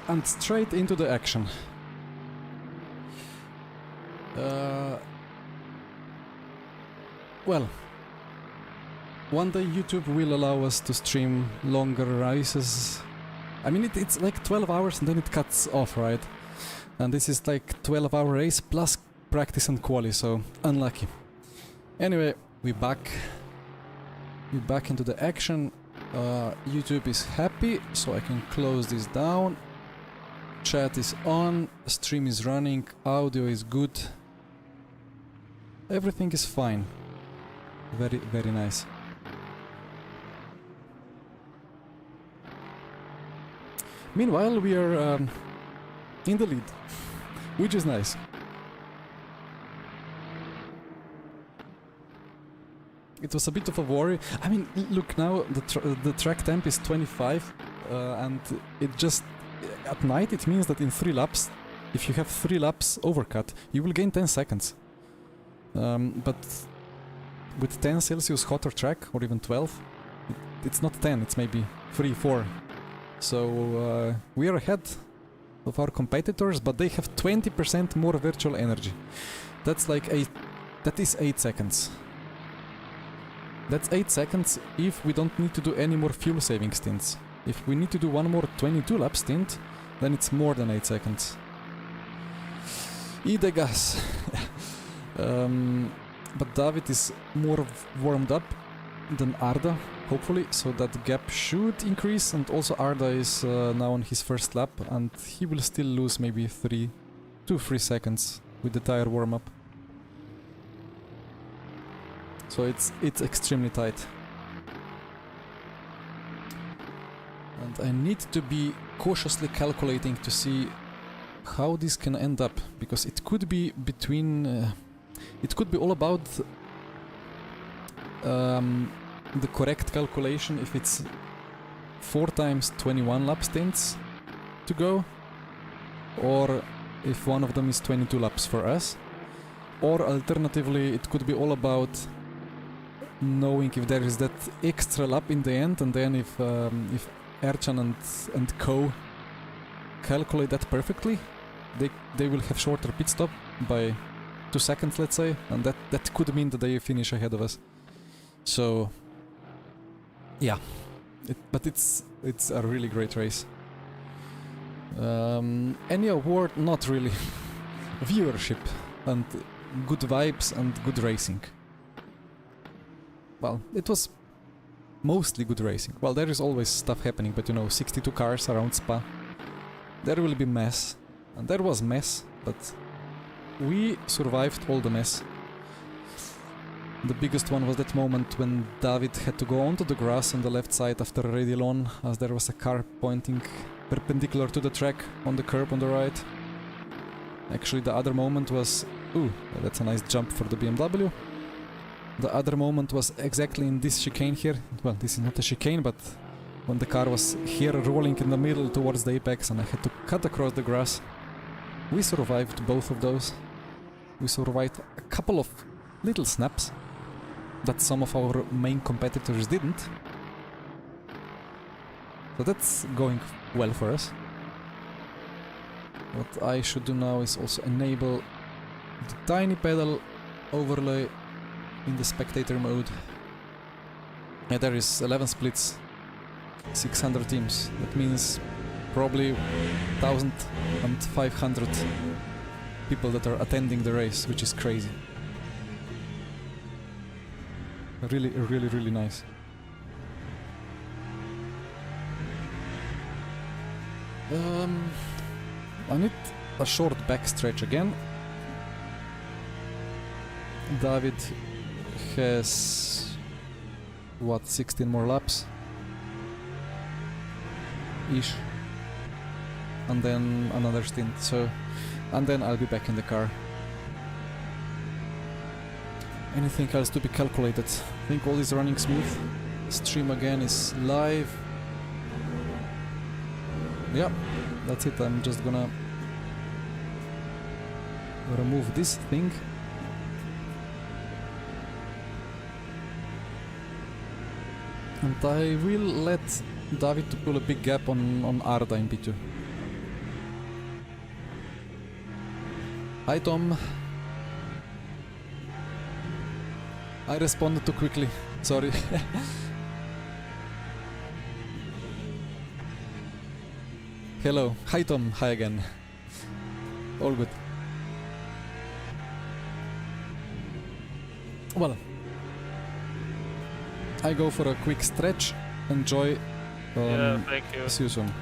and straight into the action. Well, one day YouTube will allow us to stream longer races. I mean, it's like 12 hours and then it cuts off, right? And this is like 12-hour race plus practice and quali, so unlucky. Anyway, we're back into the action. YouTube is happy, so I can close this down. Chat is on, stream is running, audio is good. Everything is fine. Very, very nice. Meanwhile, we are in the lead, which is nice. It was a bit of a worry. I mean, look now, the track temp is 25, and it just... At night it means that in 3 laps, if you have 3 laps overcut, you will gain 10 seconds. But with 10 Celsius hotter track, or even 12, it's not 10, it's maybe 3, 4. So we are ahead of our competitors, but they have 20% more virtual energy. That's like that is 8 seconds. That's 8 seconds if we don't need to do any more fuel saving stints. If we need to do one more 22 lap stint, then it's more than 8 seconds. Eat the gas. But David is more warmed up than Arda, hopefully, so that gap should increase, and also Arda is now on his first lap, and he will still lose maybe 2-3 seconds with the tire warm-up. So it's extremely tight. And I need to be cautiously calculating to see how this can end up, because it could be between... it could be all about the correct calculation if it's 4 times 21 lap stints to go, or if one of them is 22 laps for us, or alternatively it could be all about knowing if there is that extra lap in the end, and then if Ercan and Co calculate that perfectly, they will have shorter pit stop by 2 seconds, let's say, and that could mean that they finish ahead of us. So yeah, but it's a really great race. Any award? Not really. Viewership and good vibes and good racing. Well, it was mostly good racing. Well, there is always stuff happening, but you know, 62 cars around Spa. There will be mess, and there was mess, but we survived all the mess. The biggest one was that moment when David had to go onto the grass on the left side after a radial on, as there was a car pointing perpendicular to the track on the curb on the right. Actually, the other moment was... Ooh, that's a nice jump for the BMW. The other moment was exactly in this chicane here. Well, this is not a chicane, but when the car was here rolling in the middle towards the apex and I had to cut across the grass. We survived both of those. We survived a couple of little snaps that some of our main competitors didn't. So that's going well for us. What I should do now is also enable the tiny pedal overlay in the spectator mode. Yeah, there is 11 splits, 600 teams. That means probably 1,500 people that are attending the race, which is crazy. Really, really, really nice. I need a short backstretch again. David has, what, 16 more laps? Ish. And then another stint, so... And then I'll be back in the car. Anything else to be calculated? I think all is running smooth. Stream again is live. Yeah, that's it. I'm just gonna remove this thing. And I will let David to pull a big gap on Arda in P2. Hi Tom. I responded too quickly. Sorry. Hello. Hi Tom. Hi again. All good. Well, I go for a quick stretch. Enjoy. Yeah, thank you. See you soon.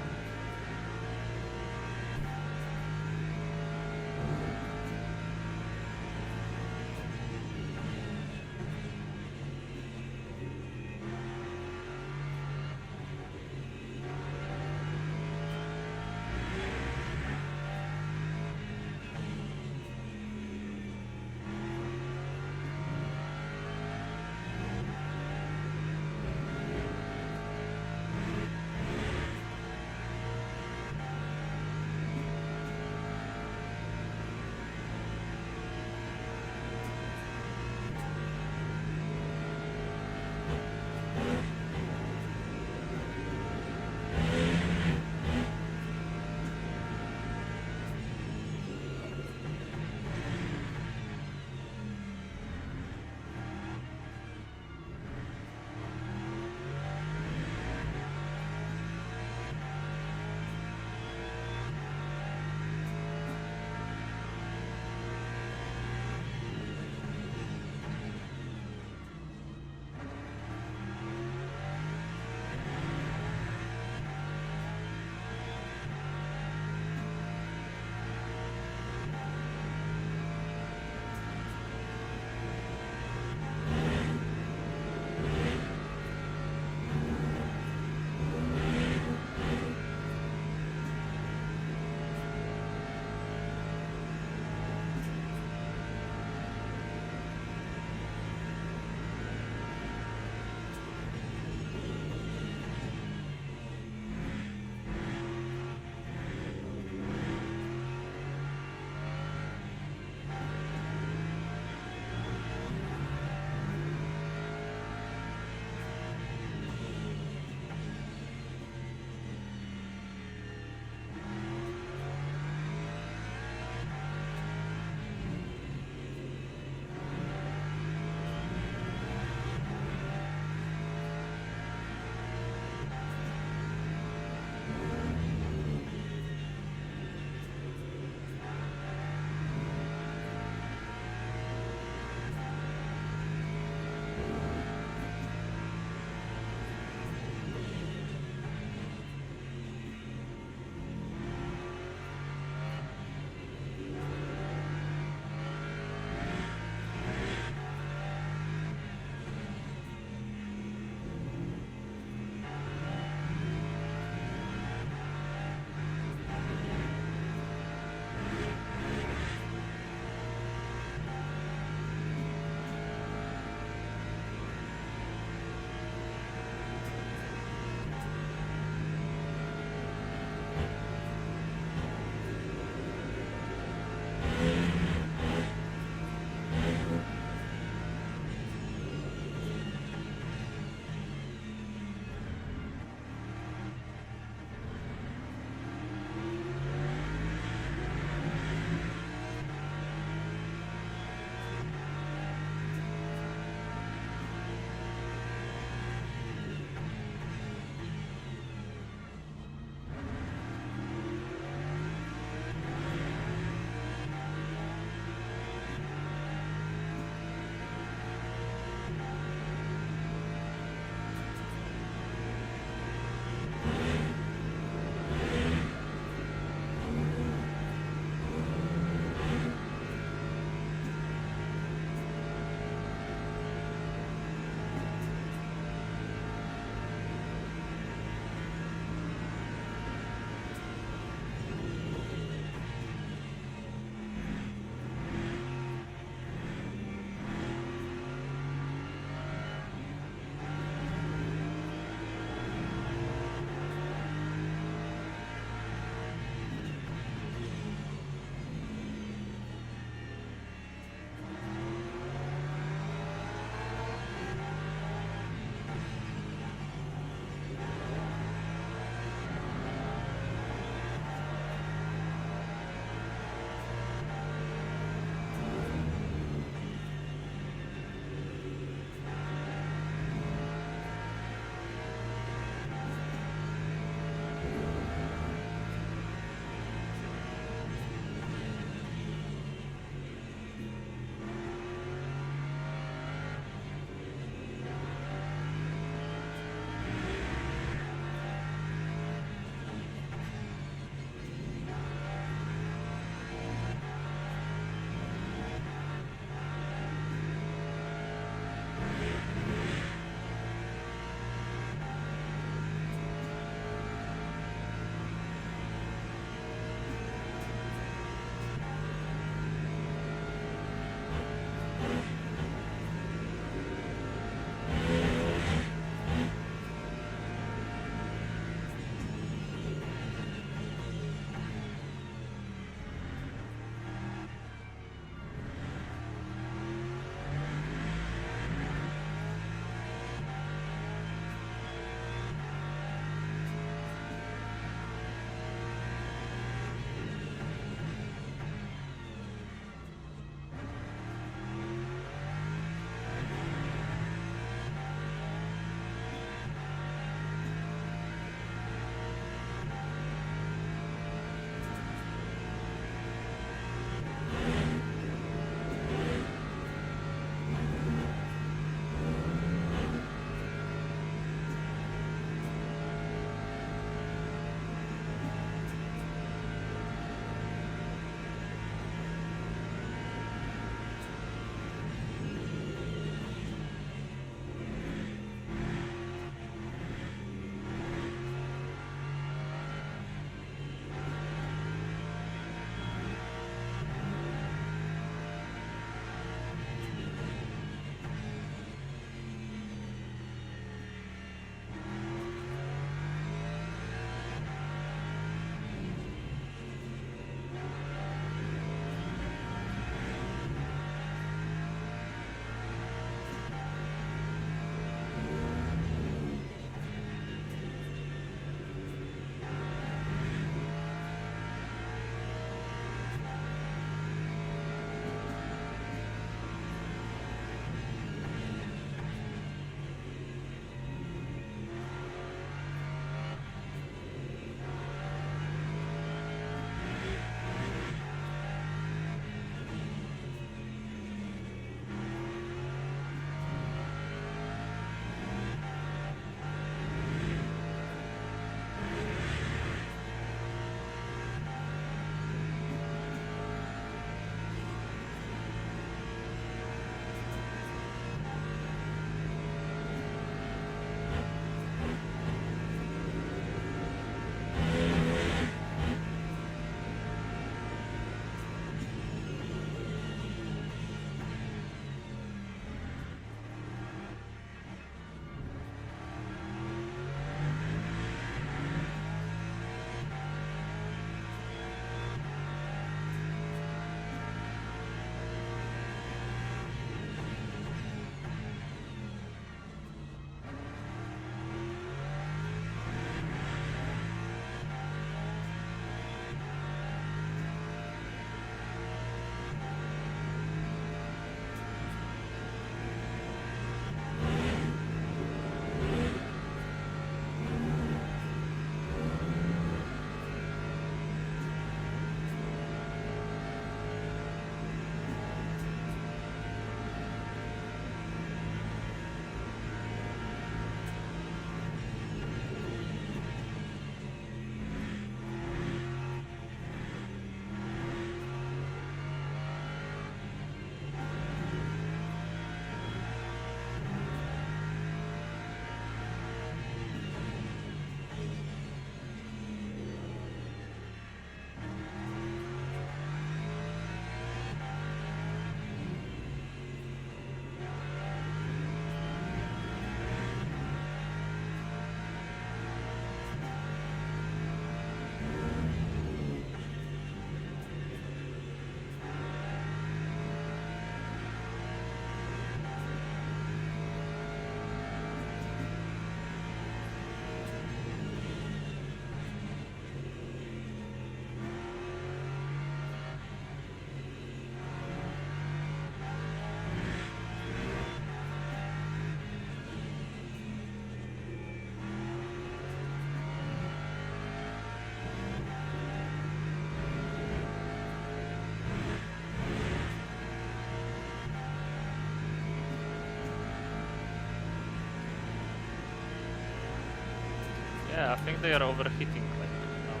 Yeah, I think they are overheating like now.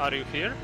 Are you here?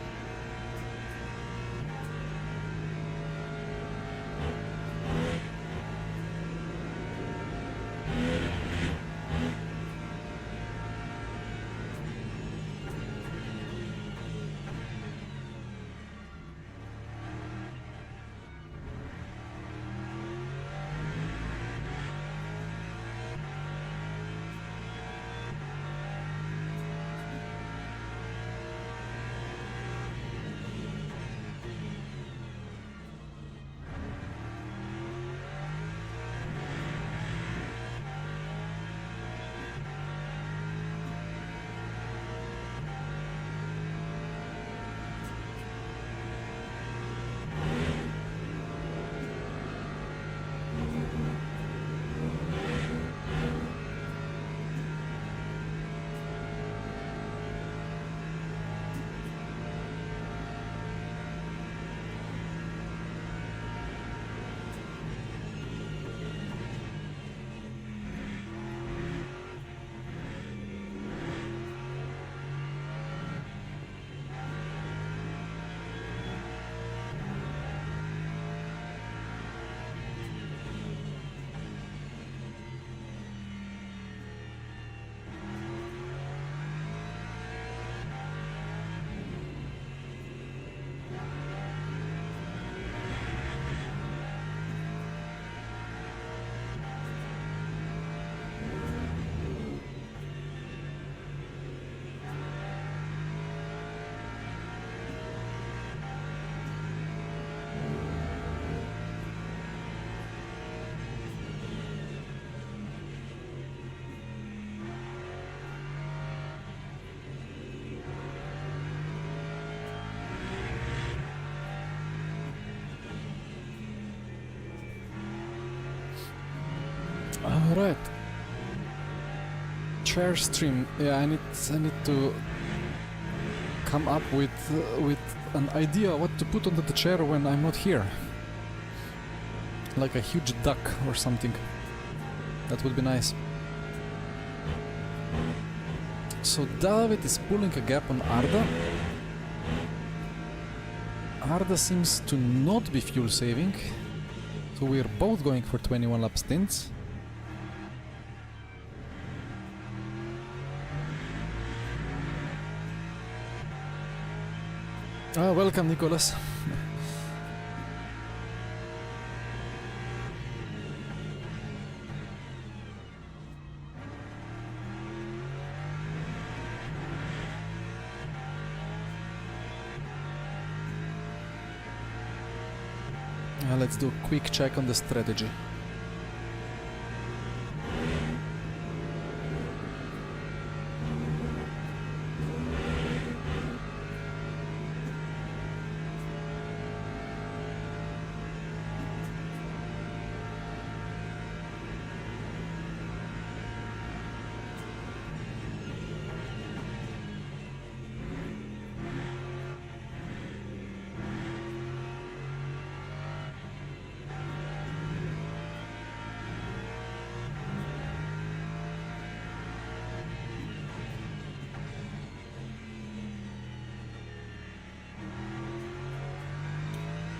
Alright. Chair stream. Yeah, I need to come up with an idea what to put under the chair when I'm not here. Like a huge duck or something. That would be nice. So David is pulling a gap on Arda. Arda seems to not be fuel saving. So we're both going for 21 lap stints. Ah, welcome, Nicholas. Let's do a quick check on the strategy.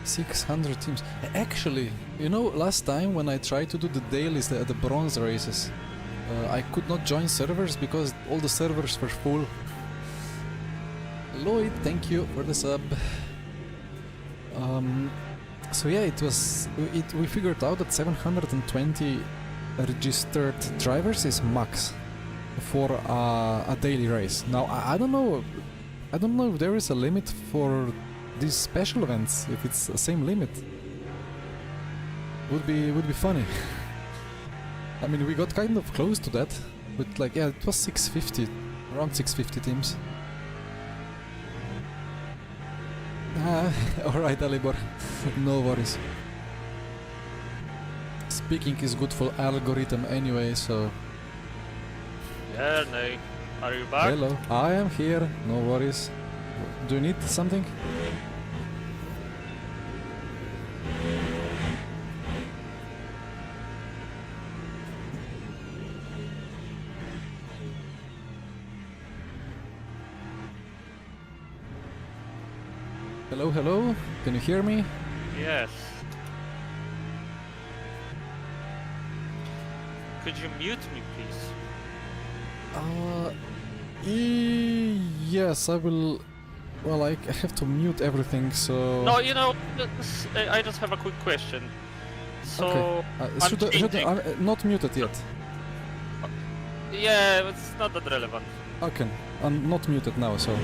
$600 teams. Actually, you know, last time when I tried to do the dailies, the bronze races, I could not join servers because all the servers were full. Lloyd, thank you for the sub. So yeah, we figured out that 720 registered drivers is max for a daily race. Now I don't know if there is a limit for these special events, if it's the same limit. Would be funny. I mean, we got kind of close to that, but like, yeah, it was 650, around 650 teams. Alright, Alibor, no worries. Speaking is good for algorithm anyway, so... Yeah, Nay. Are you back? Hello, I am here, no worries. Do you need something? Hello, hello, can you hear me? Yes. Could you mute me, please? Yes, I will. Well, I have to mute everything, so... No, you know, I just have a quick question. So, okay. I'm not muted yet. Yeah, it's not that relevant. Okay, I'm not muted now, so...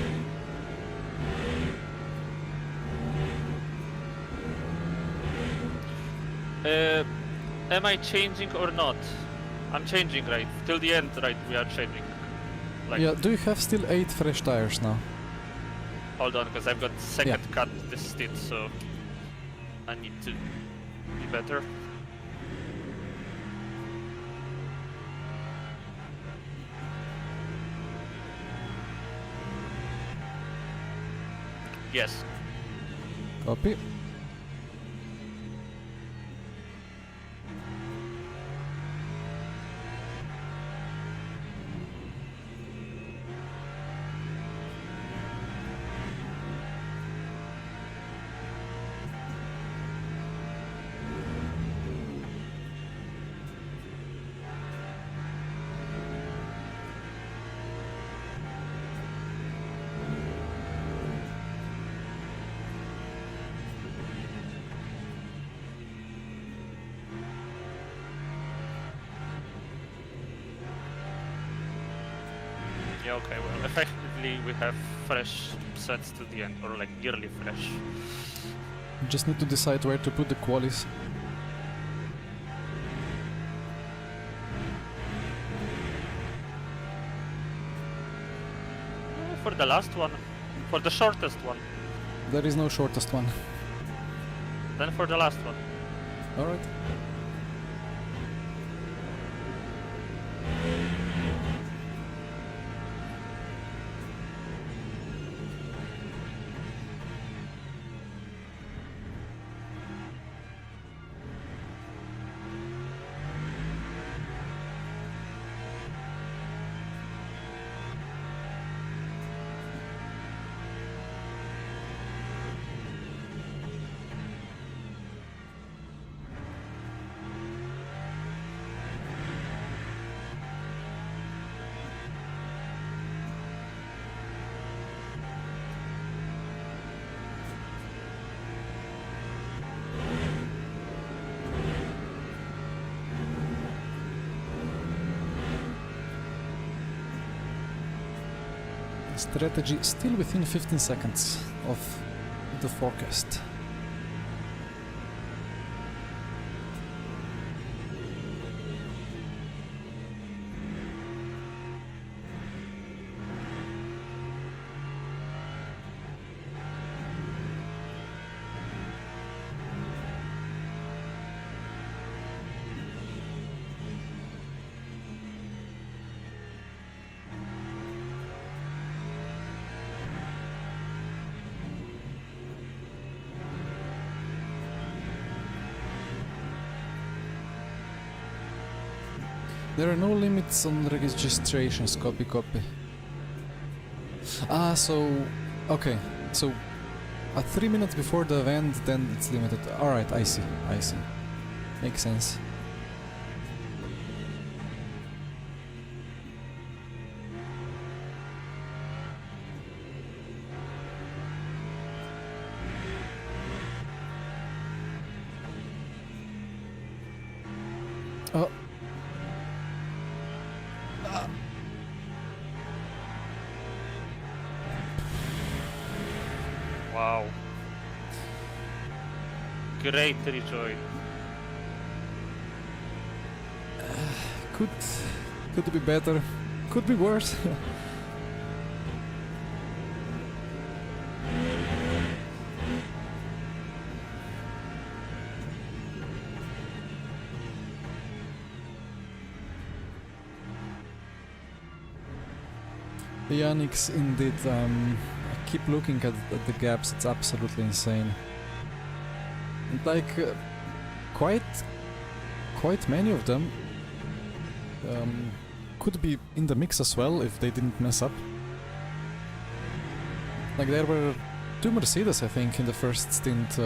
Am I changing or not? I'm changing, right? Till the end, right? We are changing. Like, yeah, do you have still 8 fresh tires now? hold on, because I've got second cut this stint, so I need to be better. Yes. Copy. Yeah, okay, well, effectively we have fresh sets to the end, or like nearly fresh. Just need to decide where to put the qualis. For the last one, for the shortest one. There is no shortest one. Then for the last one. Alright. Strategy still within 15 seconds of the forecast. There are no limits on registrations, copy. Ah, so... okay, so... at 3 minutes before the event, then it's limited. Alright, I see. Makes sense. Oh. Wow. Great rejoin. Could be better, could be worse. The Yannick's indeed, I keep looking at the gaps, it's absolutely insane. And like, quite many of them could be in the mix as well if they didn't mess up. Like there were 2 Mercedes, I think, in the first stint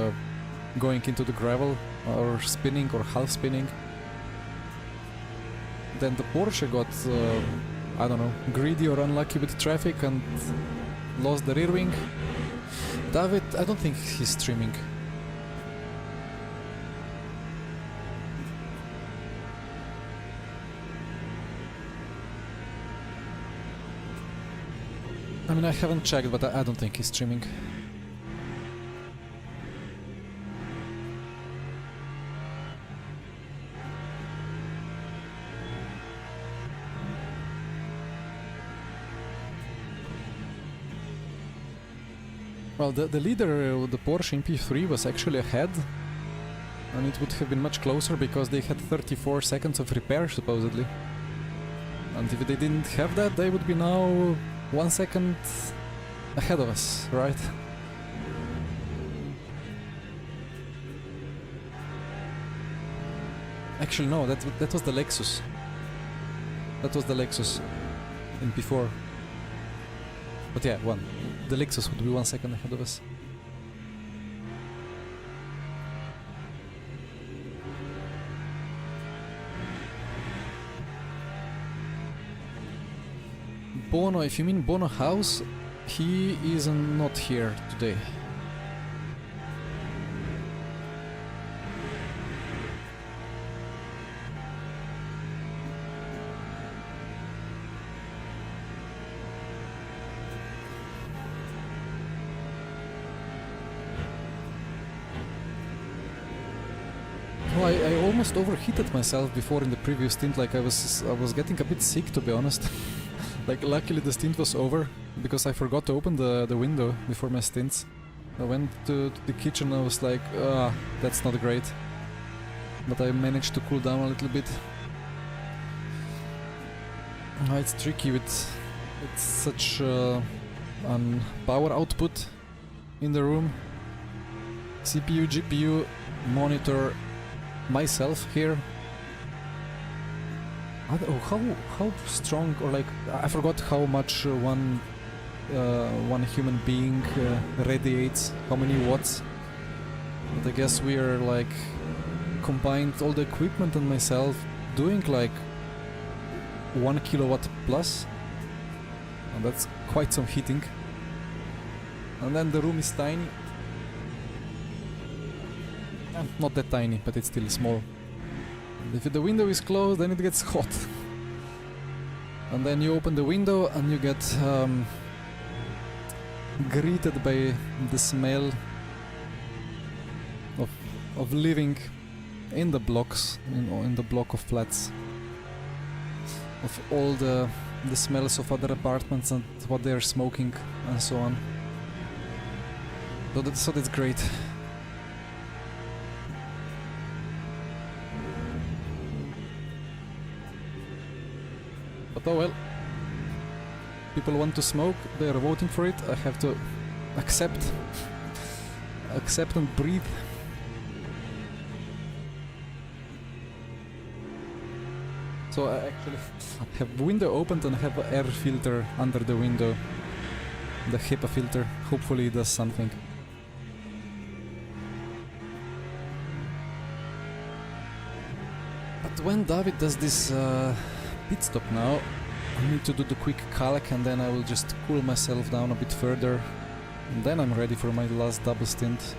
going into the gravel or spinning or half spinning. Then the Porsche got I don't know, greedy or unlucky with traffic and lost the rear wing. David, I don't think he's streaming. I mean, I haven't checked, but I don't think he's streaming. Well, the leader, the Porsche in P3 was actually ahead, and it would have been much closer because they had 34 seconds of repair, supposedly. And if they didn't have that, they would be now 1 second ahead of us, right? Actually, no, that was the Lexus. That was the Lexus in P4. But yeah, the Lexus would be 1 second ahead of us. Bono, if you mean Bono House, he is not here today. Oh, I almost overheated myself before in the previous stint, like I was getting a bit sick, to be honest. Like, luckily the stint was over, because I forgot to open the window before my stints. I went to the kitchen and I was like, that's not great. But I managed to cool down a little bit. It's tricky with such an power output in the room. CPU, GPU, monitor, myself here. I don't know how strong, or like, I forgot how much one human being radiates, how many watts. But I guess we are like combined all the equipment and myself doing like 1 kilowatt plus, and that's quite some heating. And then the room is tiny. Not that tiny, but it's still small. If the window is closed, then it gets hot. And then you open the window and you get greeted by the smell of living in the blocks, in the block of flats, of all the smells of other apartments and what they're smoking and so on. So that's great. But oh well. People want to smoke, they are voting for it, I have to accept and breathe. So I actually have window opened and have an air filter under the window, the HEPA filter, hopefully it does something. But when David does this pit stop now, I need to do the quick calc and then I will just cool myself down a bit further and then I'm ready for my last double stint.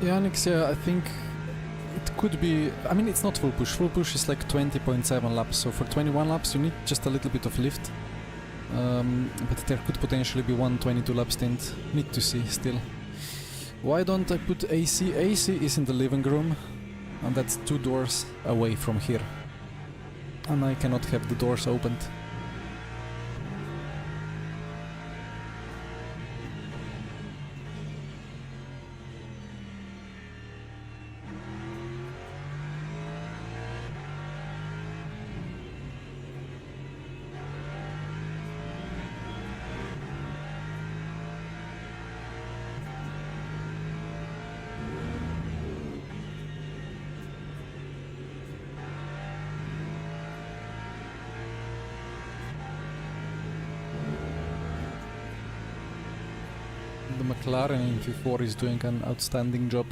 Yannick's, yeah, I think it could be, I mean it's not full push is like 20.7 laps, so for 21 laps you need just a little bit of lift, but there could potentially be one 22 lap stint, need to see still. Why don't I put AC? AC is in the living room and that's 2 doors away from here and I cannot have the doors opened. The McLaren in V4 is doing an outstanding job.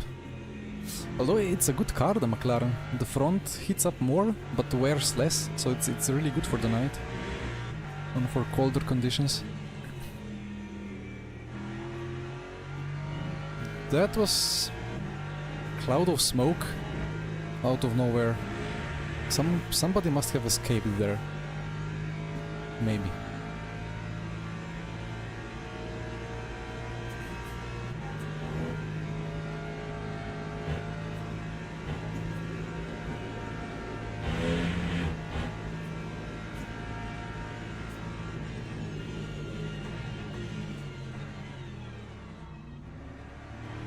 Although it's a good car, the McLaren. The front heats up more, but wears less, so it's really good for the night and for colder conditions. That was cloud of smoke out of nowhere. Somebody must have escaped there. Maybe.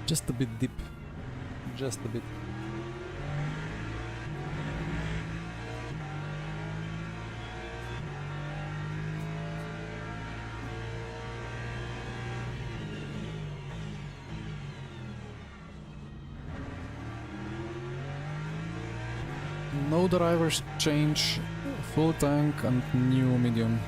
Just a bit deep. Just a bit. No drivers change, full tank and new medium.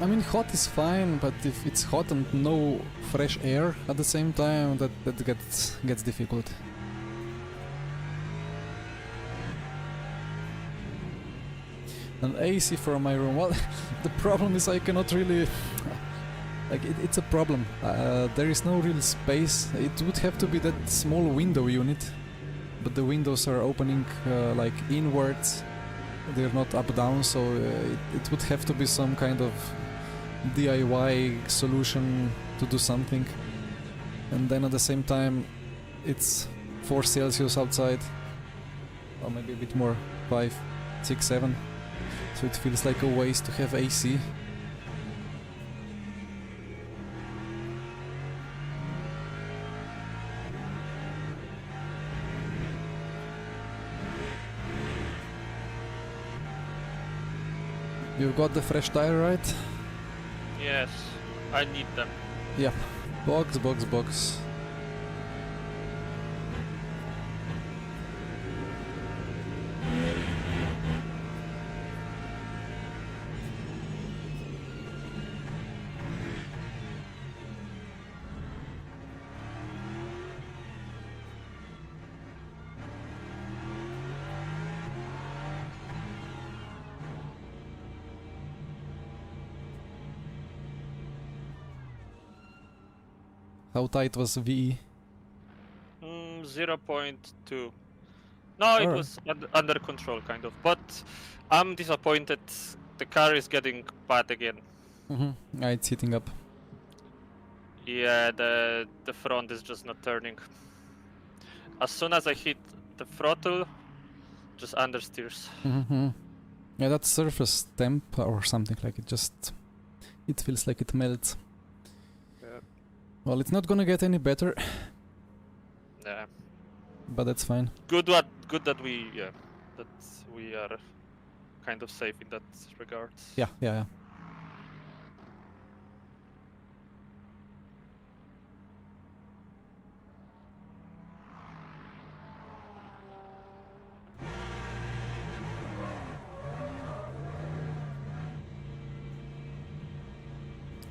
I mean, hot is fine, but if it's hot and no fresh air at the same time, that gets difficult. An AC for my room. Well, the problem is I cannot really Like it's a problem. There is no real space. It would have to be that small window unit, but the windows are opening like inwards. They're not up down, so it would have to be some kind of DIY solution to do something. And then at the same time, it's 4 Celsius outside, or maybe a bit more, 5, 6, 7. So it feels like a waste to have AC. You've got the fresh tire, right? Yes, I need them. Yeah. Box, box, box. How tight was VE? 0.2. No, it Alright. was under control, kind of. But I'm disappointed. The car is getting bad again. Mm-hmm. It's heating up. Yeah, the front is just not turning. As soon as I hit the throttle, just understeers. Mm-hmm. Yeah, that's surface temp or something like it. Just it feels like it melts. Yeah. Well, it's not gonna get any better, Yeah. but that's fine. Good that we are kind of safe in that regard. Yeah, yeah, yeah.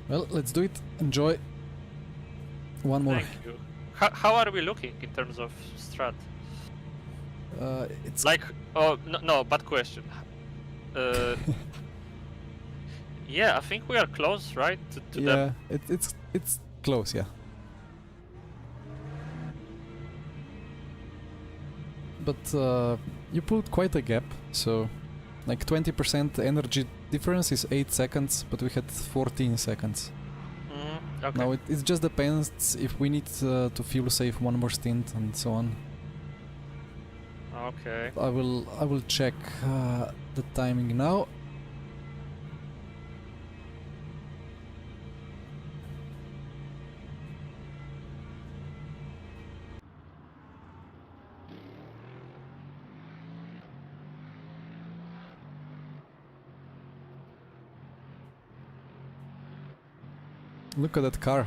Well, let's do it. Enjoy. One more. Thank you. How are we looking in terms of strat? It's Like, oh no, bad question. Yeah, I think we are close, right? To them. yeah, it's close, yeah. But you pulled quite a gap, so like 20% energy difference is 8 seconds, but we had 14 seconds. Okay. Now it just depends if we need to fuel save one more stint and so on. Okay. I will check the timing now. Look at that car.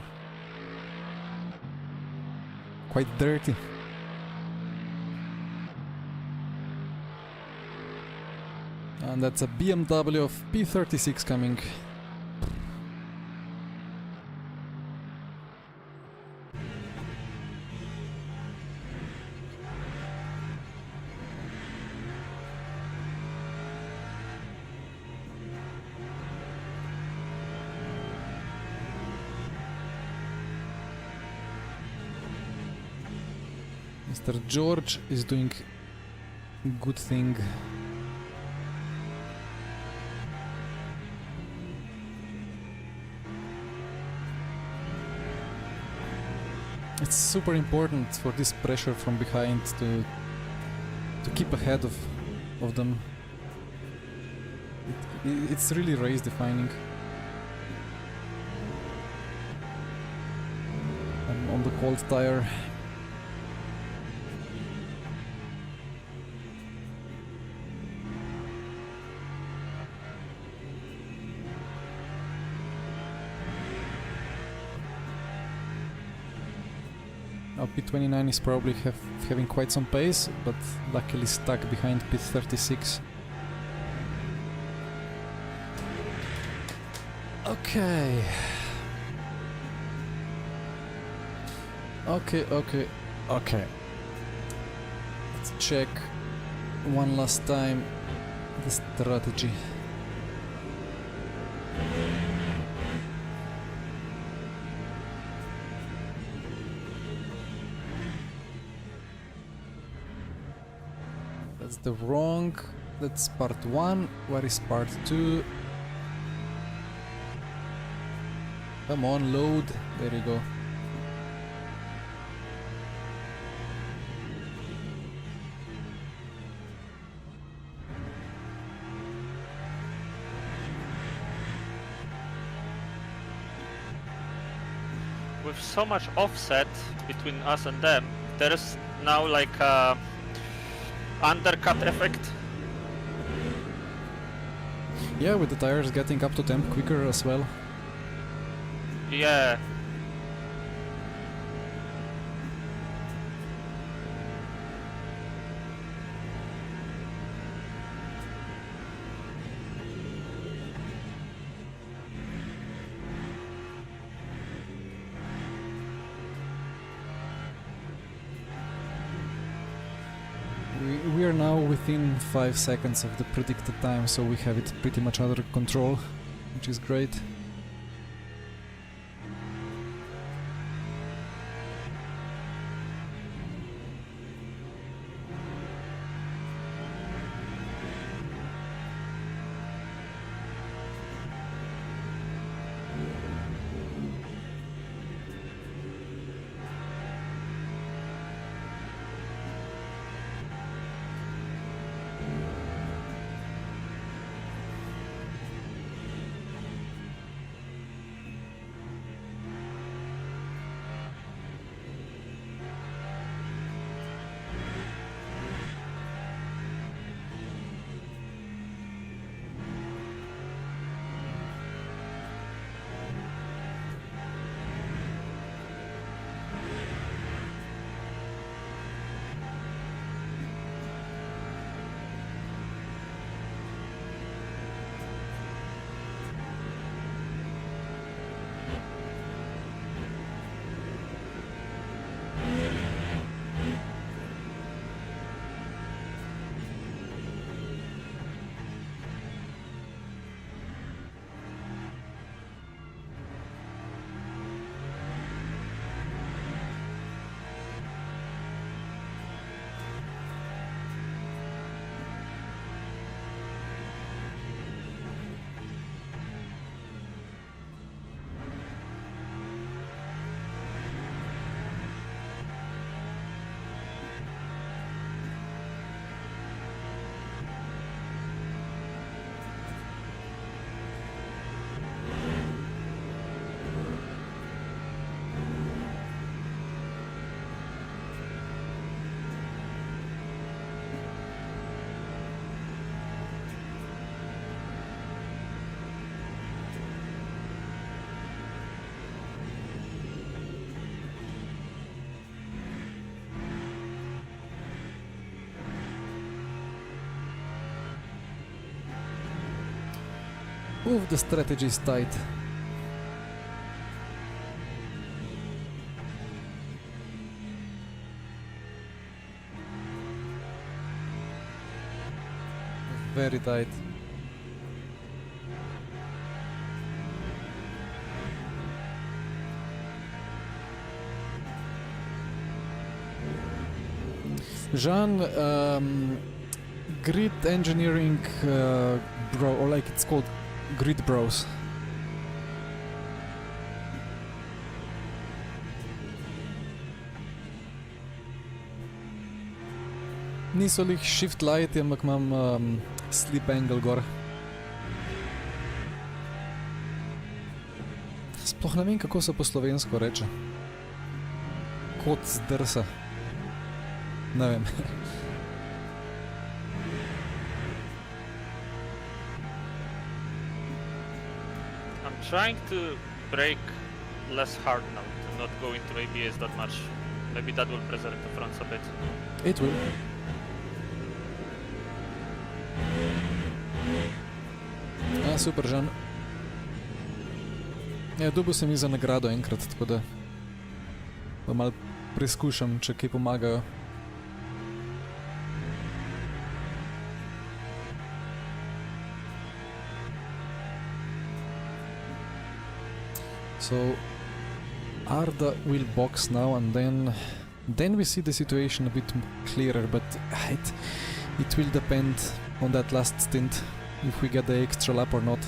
Quite dirty. And that's a BMW of P36 coming. Mr. George is doing good thing. It's super important for this pressure from behind to keep ahead of them. It's really race defining. I'm on the cold tire. Now P29 is probably having quite some pace, but luckily stuck behind P36. Okay. Okay. Let's check one last time the strategy. That's the wrong... That's part 1. Where is part 2? Come on, load. There you go. With so much offset between us and them, there's now like a undercut effect. Yeah, with the tires getting up to temp quicker as well. Yeah. We are now within 5 seconds of the predicted time, so we have it pretty much under control, which is great. Oof, the strategy is tight. Very tight. Jean, grid engineering bro, or like it's called grid bros. Niso lih shift light, ampak imam sleep angle gor. Sploh ne vem, kako se po slovensko reče. Kot zdrsa. Ne vem. I'm trying to brake less hard now, to not go into ABS that much. Maybe that will preserve the fronts a bit. It will. Ja, super, Žan. Ja, dobil sem jih za nagrado enkrat, tako da pa malo preizkušam, če kaj pomagajo. So, Arda will box now, and then we see the situation a bit clearer, but It will depend on that last stint, if we get the extra lap or not.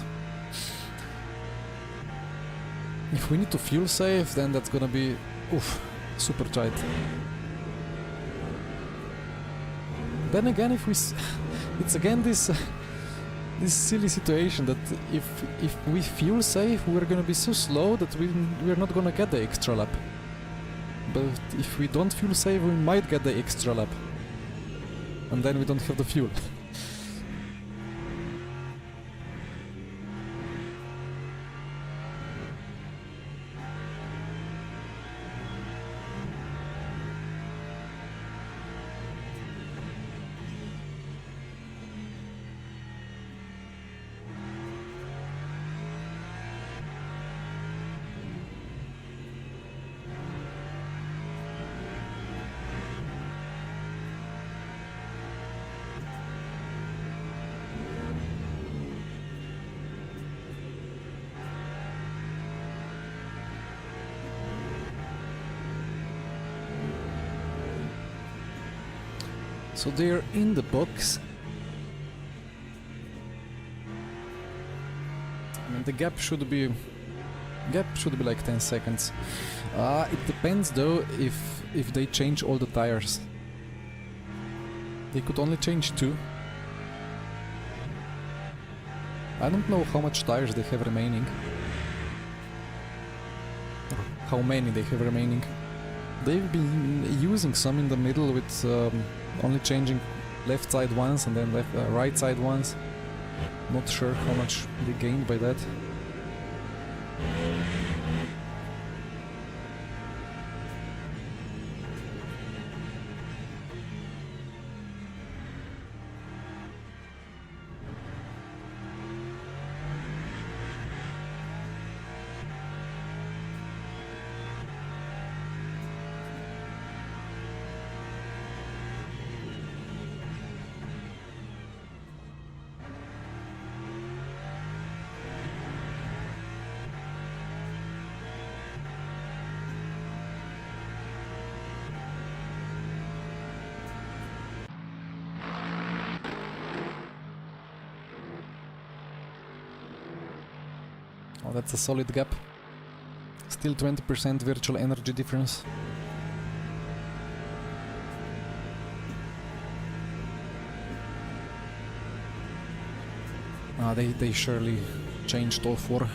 If we need to fuel save, then that's gonna be, oof, super tight. Then again, if we, it's again this silly situation that if we fuel save, we're gonna be so slow that we're not gonna get the extra lap. But if we don't fuel save, we might get the extra lap, and then we don't have the fuel. So they're in the box. I mean, the gap should be like 10 seconds. It depends though if they change all the tires. They could only change 2. I don't know how much tires they have remaining. Or how many they have remaining. They've been using some in the middle with only changing left side once and then right side once. Not sure how much they gained by that. Oh, that's a solid gap. Still 20% virtual energy difference. They surely changed all 4.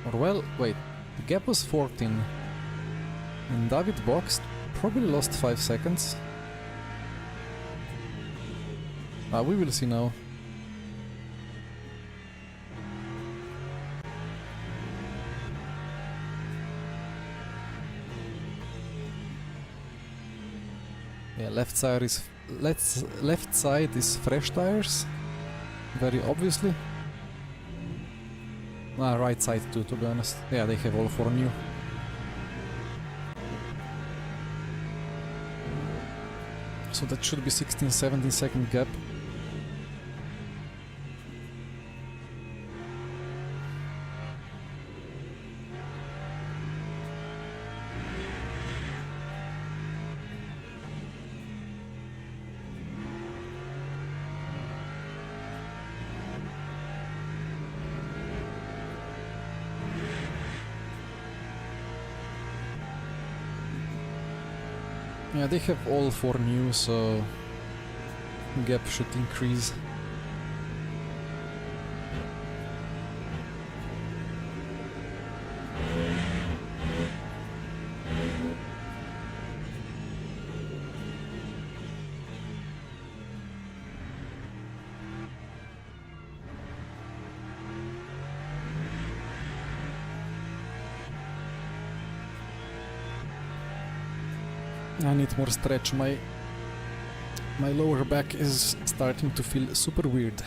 Or well, wait, the gap was 14. And David boxed, probably lost 5 seconds. We will see now. Yeah, left side is fresh tires, very obviously. Right side too, to be honest. Yeah, they have all 4 new. So that should be 16-17 second gap. Yeah, they have all 4 new, so gap should increase. I need more stretch. My lower back is starting to feel super weird.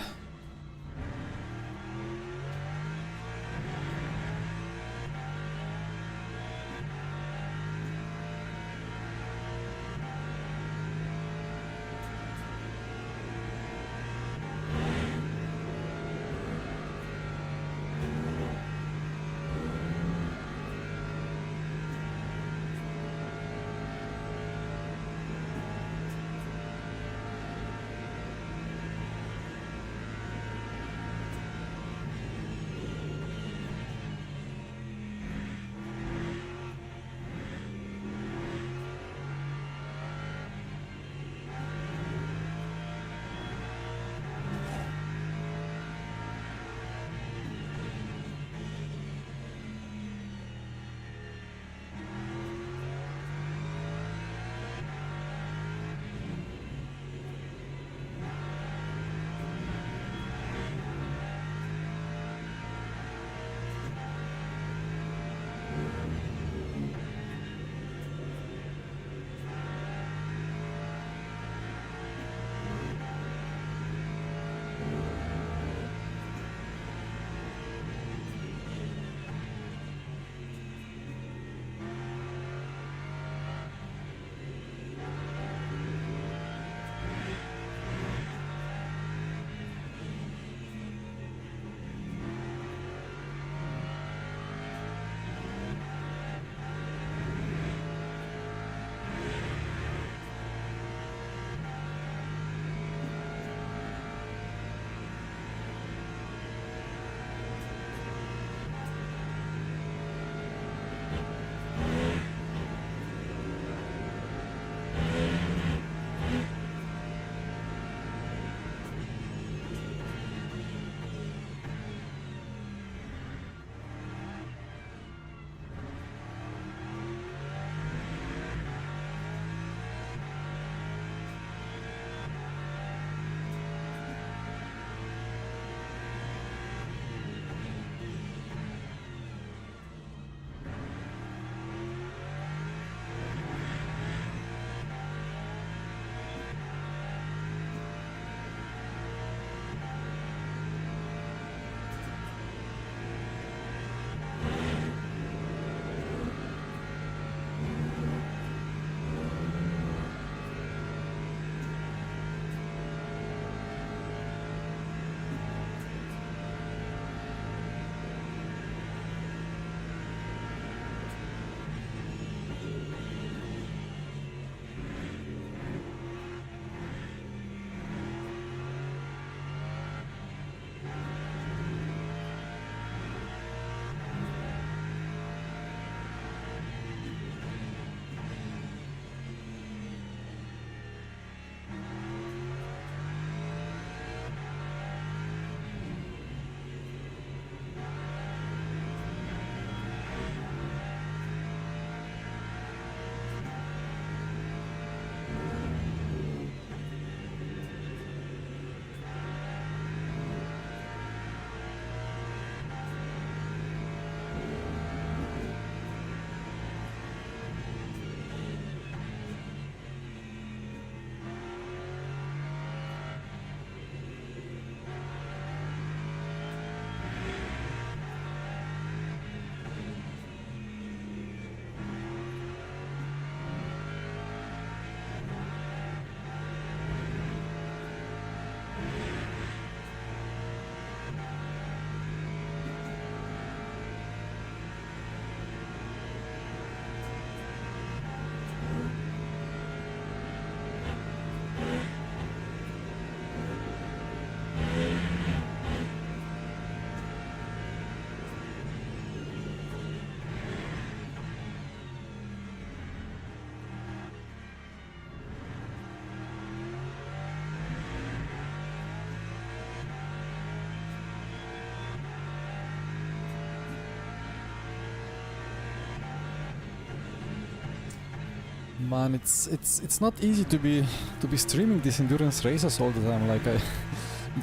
Man, it's not easy to be streaming these endurance races all the time. Like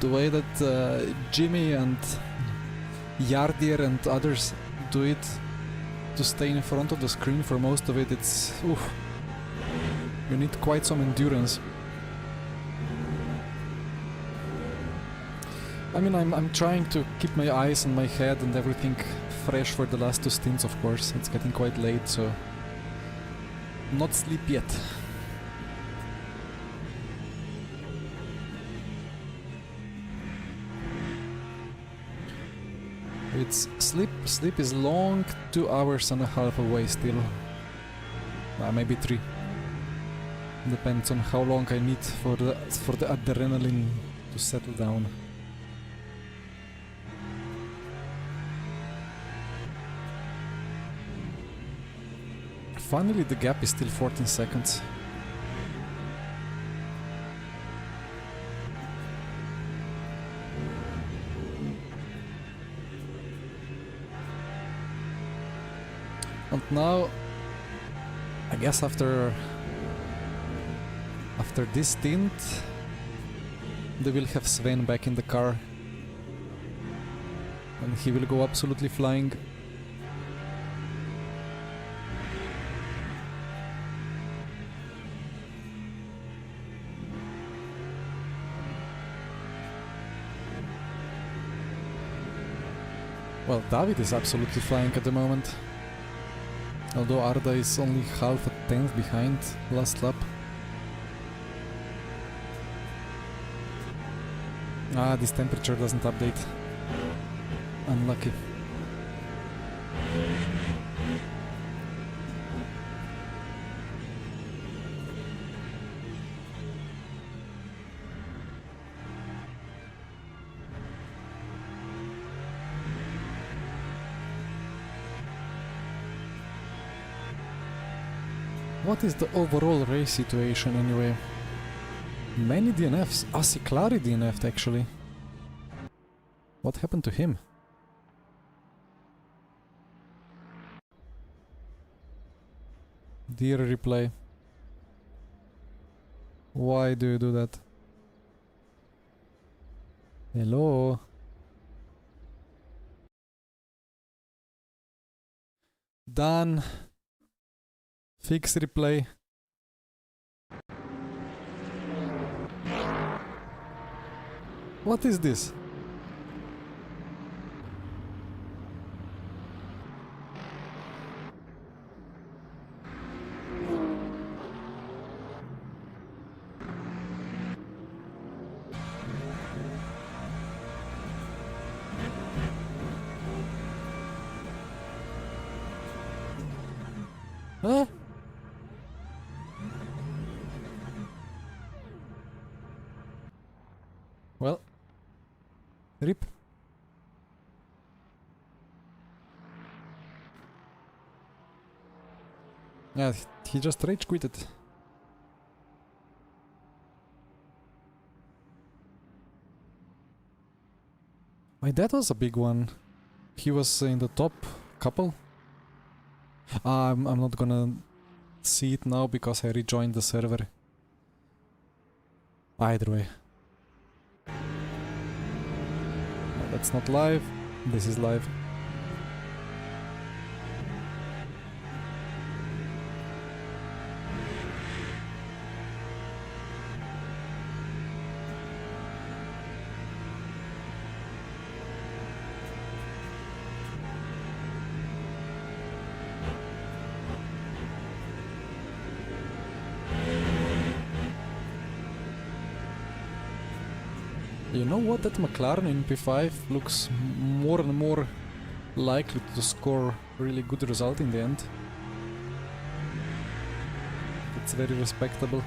the way that Jimmy and Yardir and others do it, to stay in front of the screen for most of it, it's oof, you need quite some endurance. I mean, I'm trying to keep my eyes and my head and everything fresh for the last 2 stints, of course. It's getting quite late, so not sleep yet. It's sleep is long, 2 hours and a half away still. Maybe 3. Depends on how long I need for the adrenaline to settle down. Finally, the gap is still 14 seconds. And now, I guess after this stint, they will have Sven back in the car. And he will go absolutely flying. Well, David is absolutely flying at the moment. Although Arda is only half a tenth behind last lap. Ah, this temperature doesn't update. Unlucky. What is the overall race situation anyway? Many DNFs. Asiklari DNF'd actually. What happened to him? Dear replay. Why do you do that? Hello? Done. Fix replay. What is this? Huh? Well, rip. Yeah, he just rage quitted. My dad was a big one. He was in the top couple. I'm not gonna see it now because I rejoined the server. Either way. That's not live. This is live. You know what, that McLaren in P5 looks more and more likely to score really good result in the end. It's very respectable.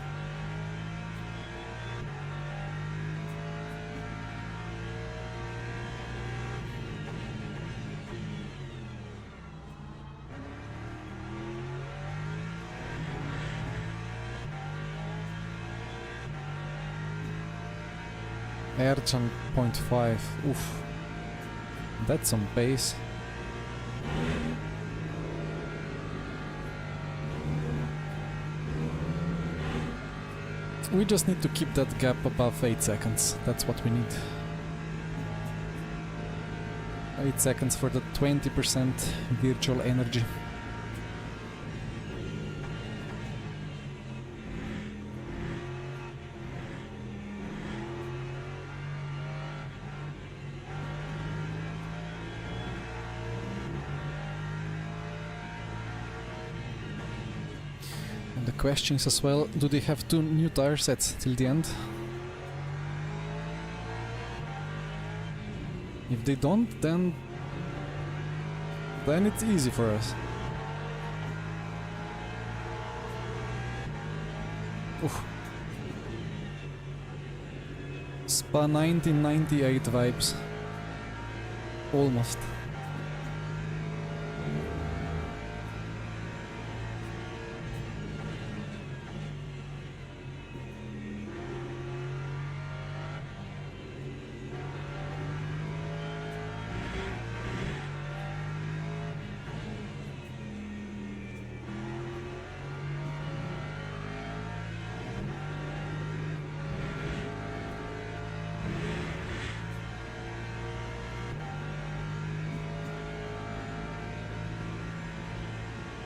Erchan 0.5, oof, that's some pace. We just need to keep that gap above 8 seconds. That's what we need. 8 seconds for the 20% virtual energy. And the question is as well, do they have 2 new tire sets till the end? If they don't, then it's easy for us. Oof. Spa 1998 vibes. Almost.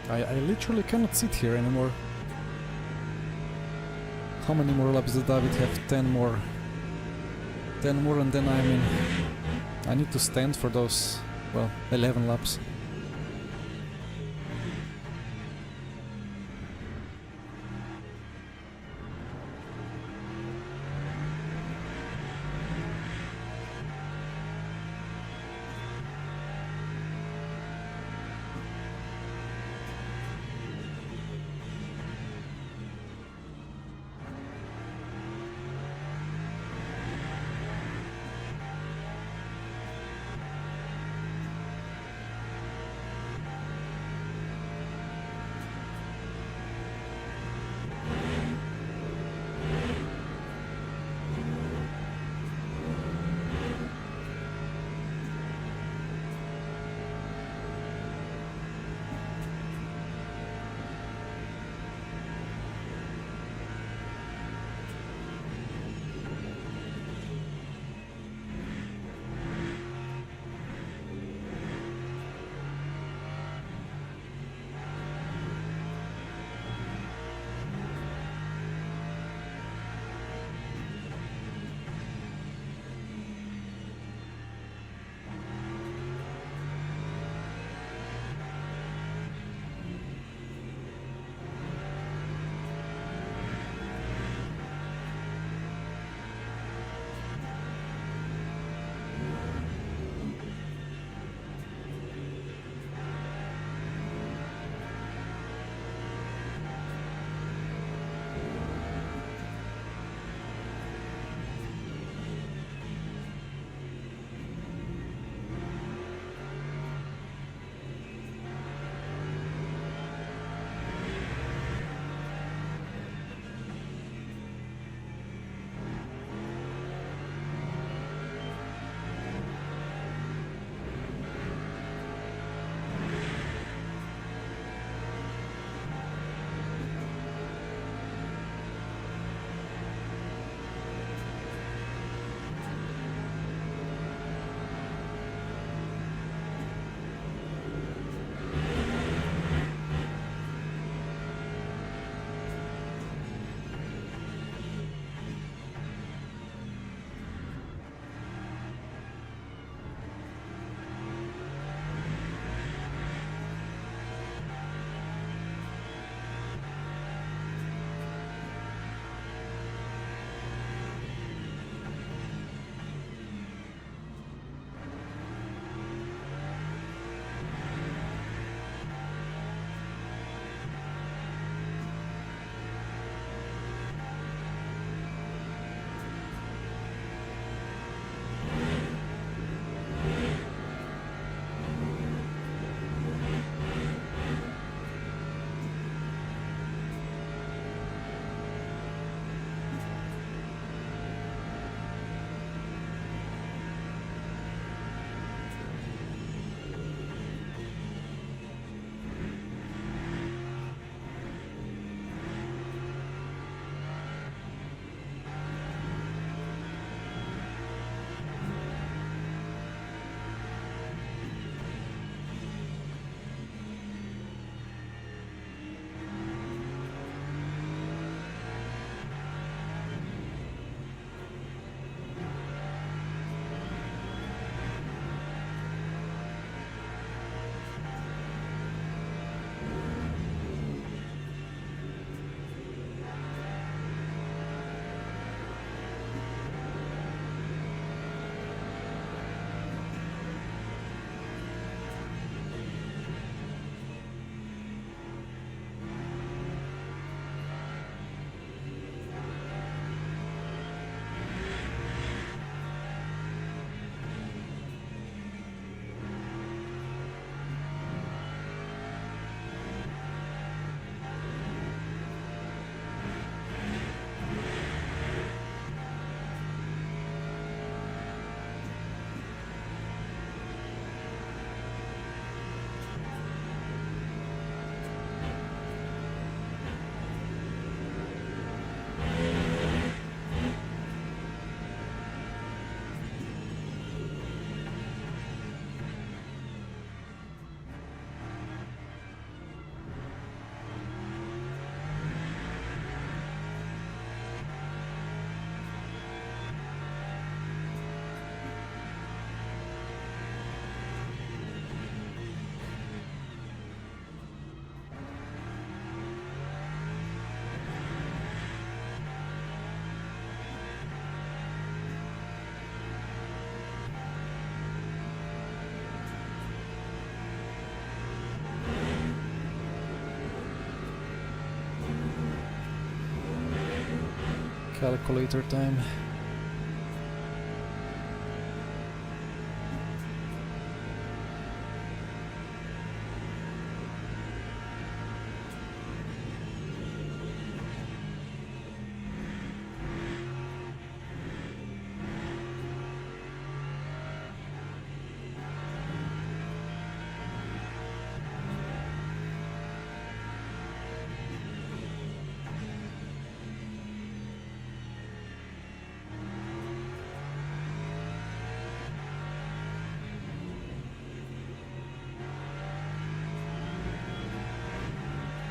I literally cannot sit here anymore. How many more laps does David have? 10 more. 10 more and then I'm in. I need to stand for those, well, 11 laps. Calculator time.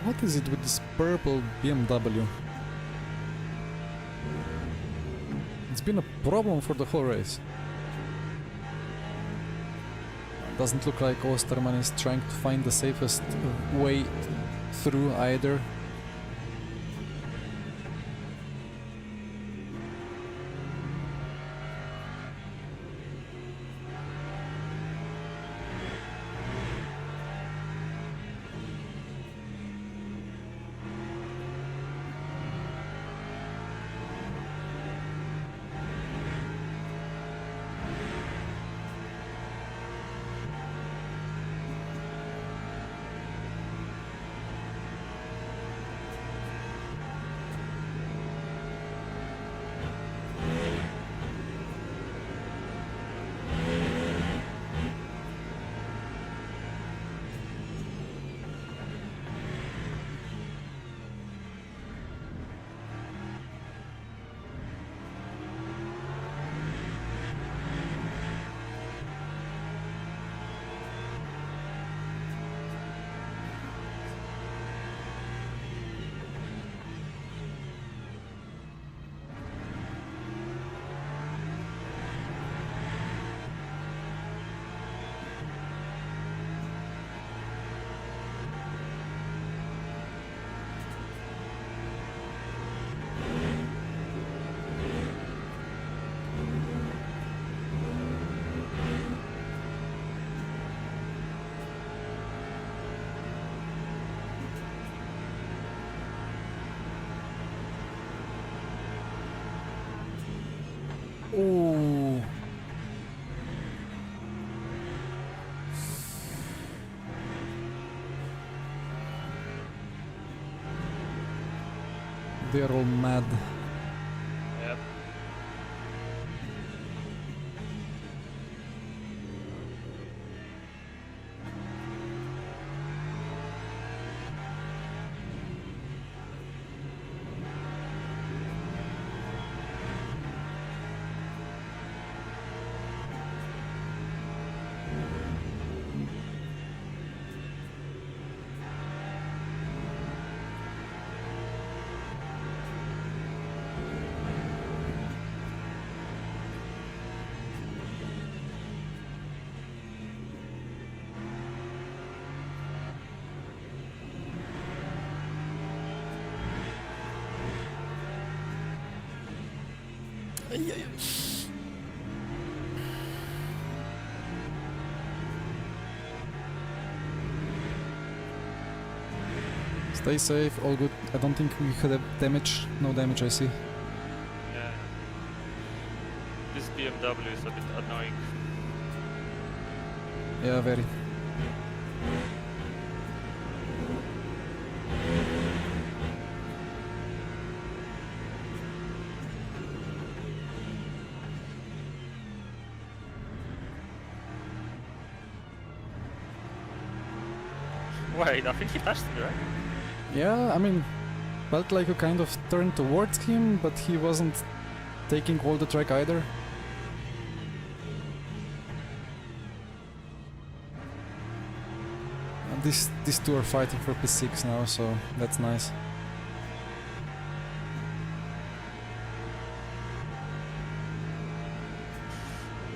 What is it with this purple BMW? It's been a problem for the whole race. Doesn't look like Osterman is trying to find the safest way through either. Ooh. They're all mad. Yep. Stay safe, all good. I don't think we had a damage. No damage, I see. Yeah. This BMW is a bit annoying. Yeah, very. Wait, I think he touched me, right? Yeah, I mean, felt like you kind of turned towards him, but he wasn't taking all the track either. And these two are fighting for P6 now, so that's nice.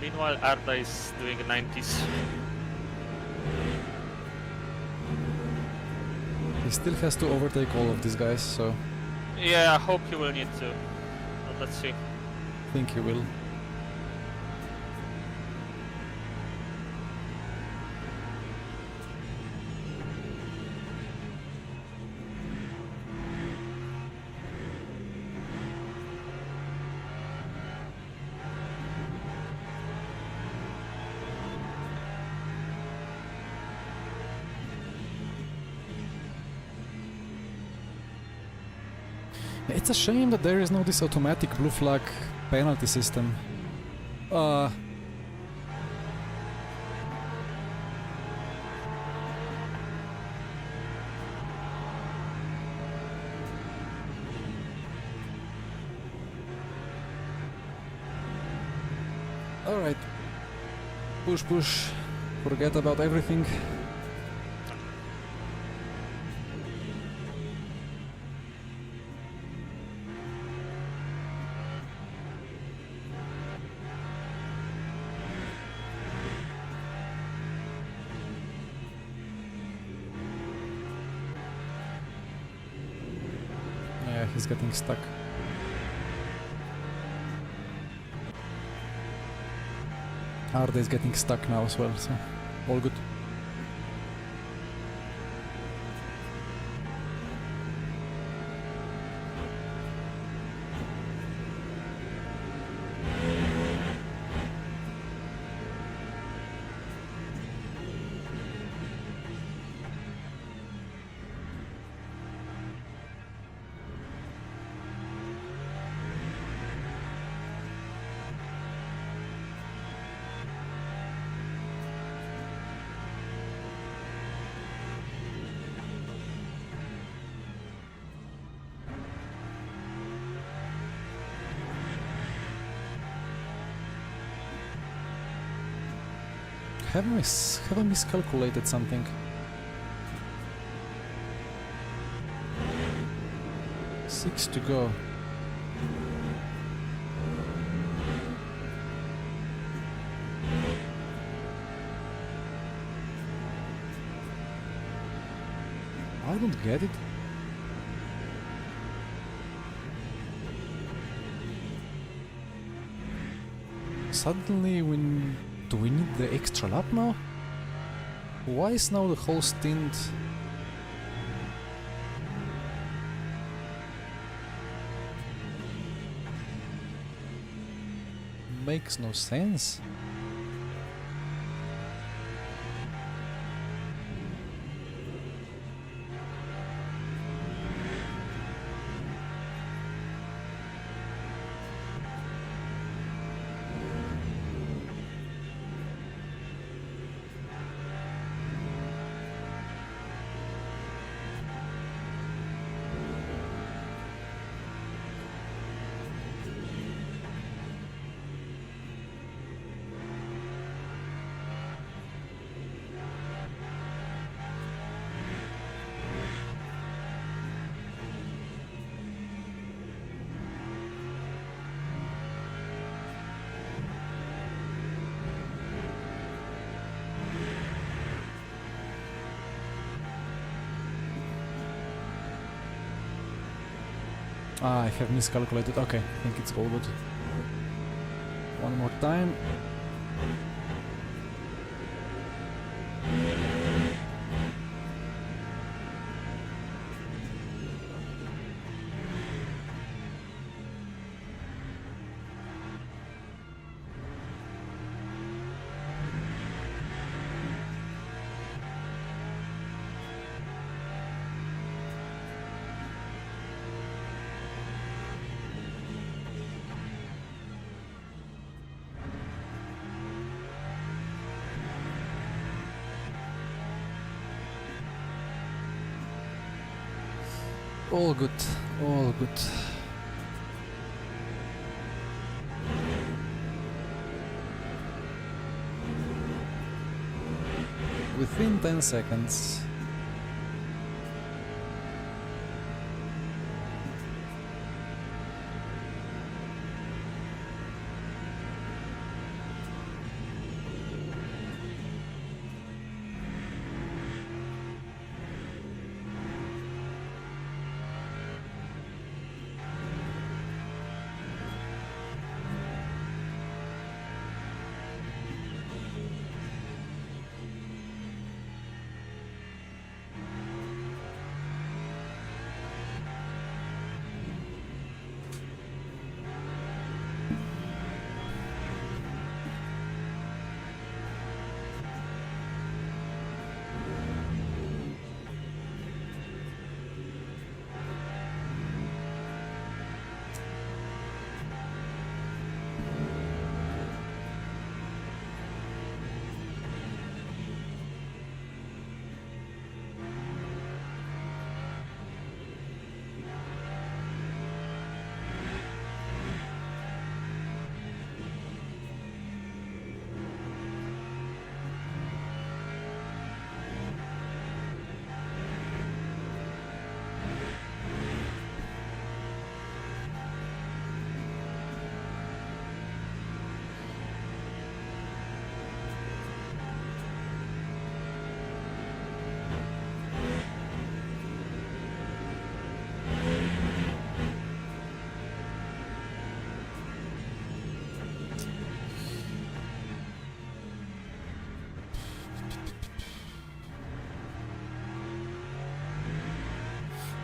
Meanwhile, Arda is doing 90s. He still has to overtake all of these guys, so Yeah, I hope he will need to. But let's see. I think he will. It's a shame that there is no this automatic blue flag penalty system. Alright. Push, push. Forget about everything. Yeah, he's getting stuck. Arda is getting stuck now as well, so all good. Have I miscalculated something? Six to go. I don't get it. Suddenly when... Do we need the extra lap now? Why is now the whole stint... Makes no sense. Ah, I have miscalculated. Okay, I think it's all good. One more time. All good, all good. Within 10 seconds.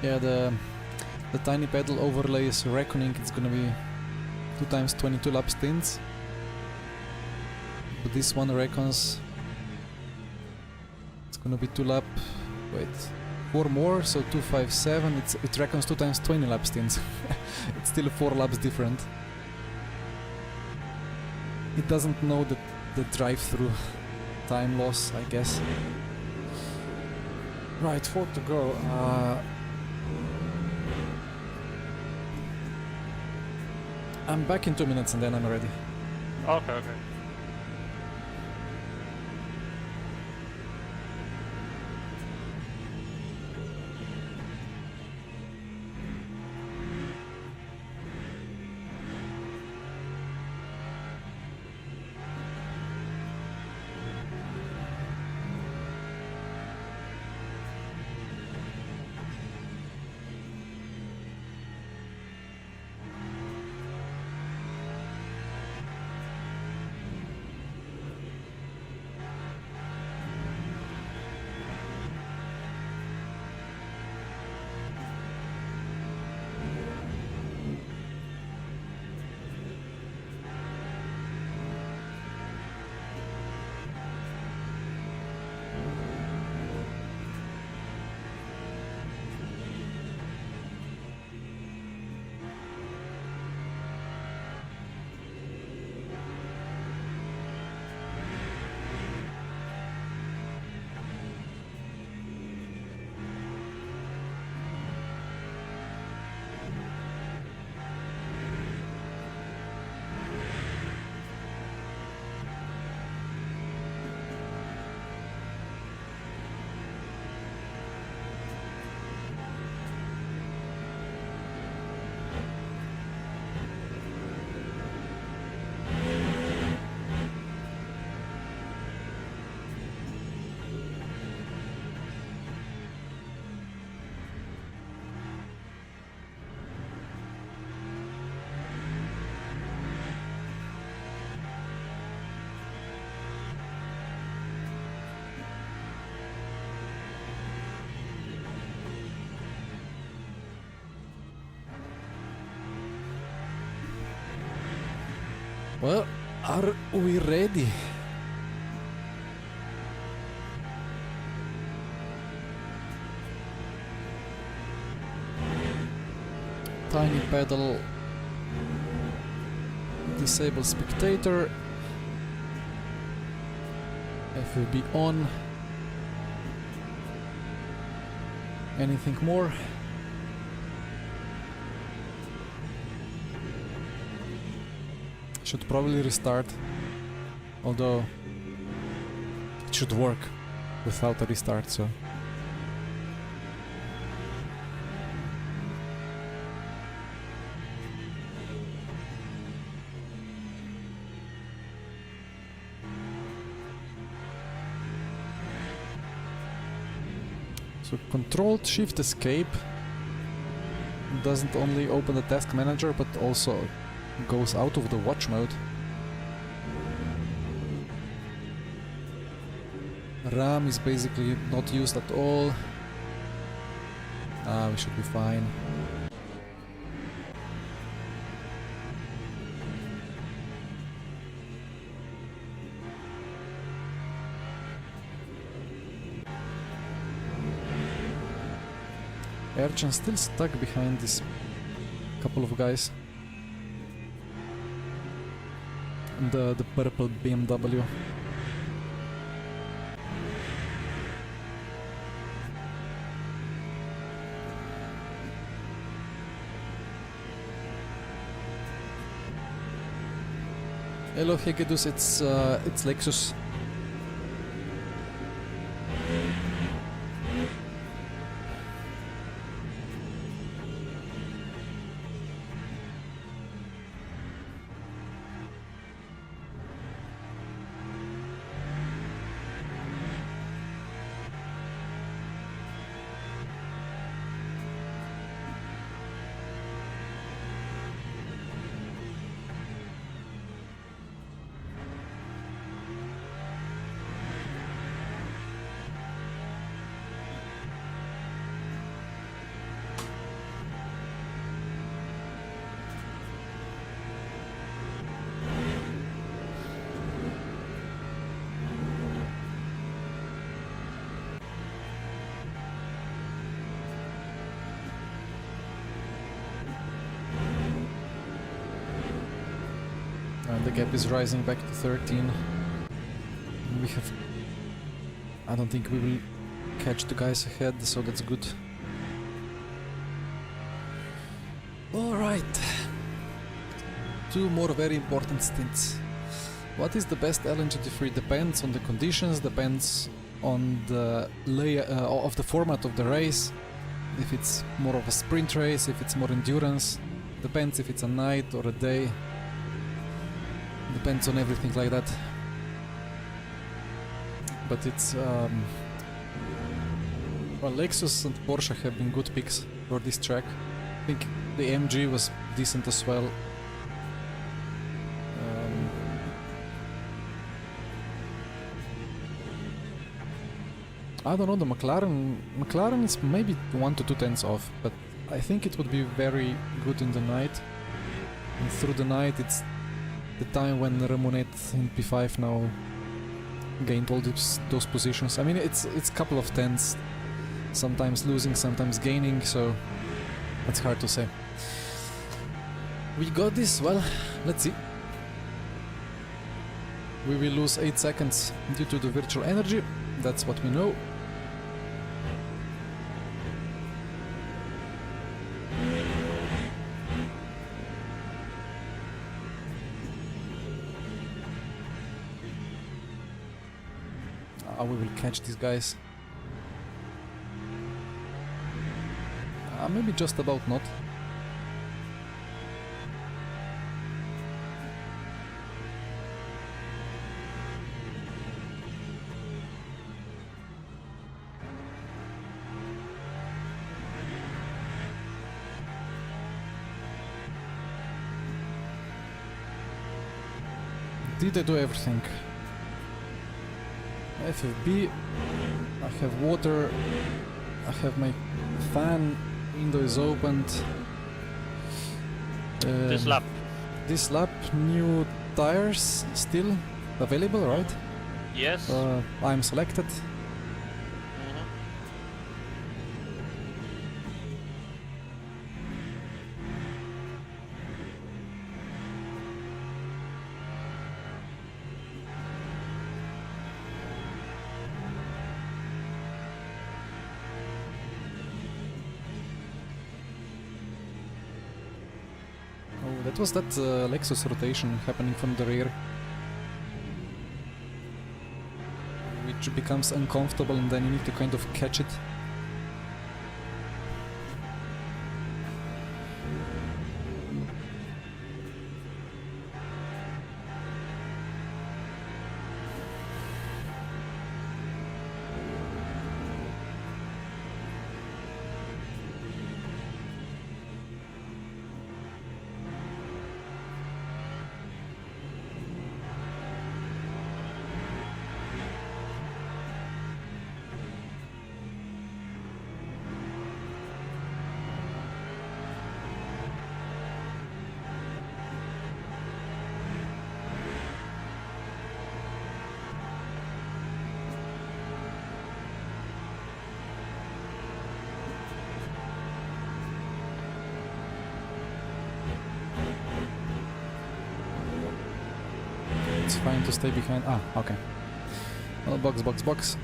Yeah, the tiny pedal overlay is reckoning it's gonna be 2 times 22 lap stints. But this one reckons it's gonna be 4 more, so 257. It reckons 2 times 20 lap stints. It's still 4 laps different. It doesn't know the drive-through time loss, I guess. Right, 4 to go. I'm back in 2 minutes and then I'm ready. Okay. Well, are we ready? Tiny pedal, disable spectator, FVB on. Anything more? Should probably restart, although it should work without a restart, so. So Control Shift Escape doesn't only open the task manager but also goes out of the watch mode. RAM is basically not used at all. We should be fine. Erchan still stuck behind this couple of guys. The purple BMW. Hello Hegedus, it's Lexus. The gap is rising back to 13. We have... I don't think we will catch the guys ahead, so that's good. Alright. 2 more very important stints. What is the best LNG free? Depends on the conditions, depends on the of the format of the race. If it's more of a sprint race, if it's more endurance, depends if it's a night or a day. Depends on everything like that. But it's well, Lexus and Porsche have been good picks for this track. I think the MG was decent as well. I don't know, the McLaren is maybe 1 to 2 tenths off, but I think it would be very good in the night. And through the night it's the time when Ramonet in P5 now gained all those positions. I mean, it's a couple of tenths, sometimes losing, sometimes gaining, so it's hard to say. We got this, well, let's see. We will lose 8 seconds due to the virtual energy, that's what we know. We will catch these guys. Maybe just about not. Did I do everything? FFB, I have water, I have my fan, window is opened. This lap. This lap, new tires still available, right? Yes. I'm selected. That was that Lexus rotation happening from the rear, which becomes uncomfortable and then you need to kind of catch it. It's fine to stay behind. Ah, okay. Well, box.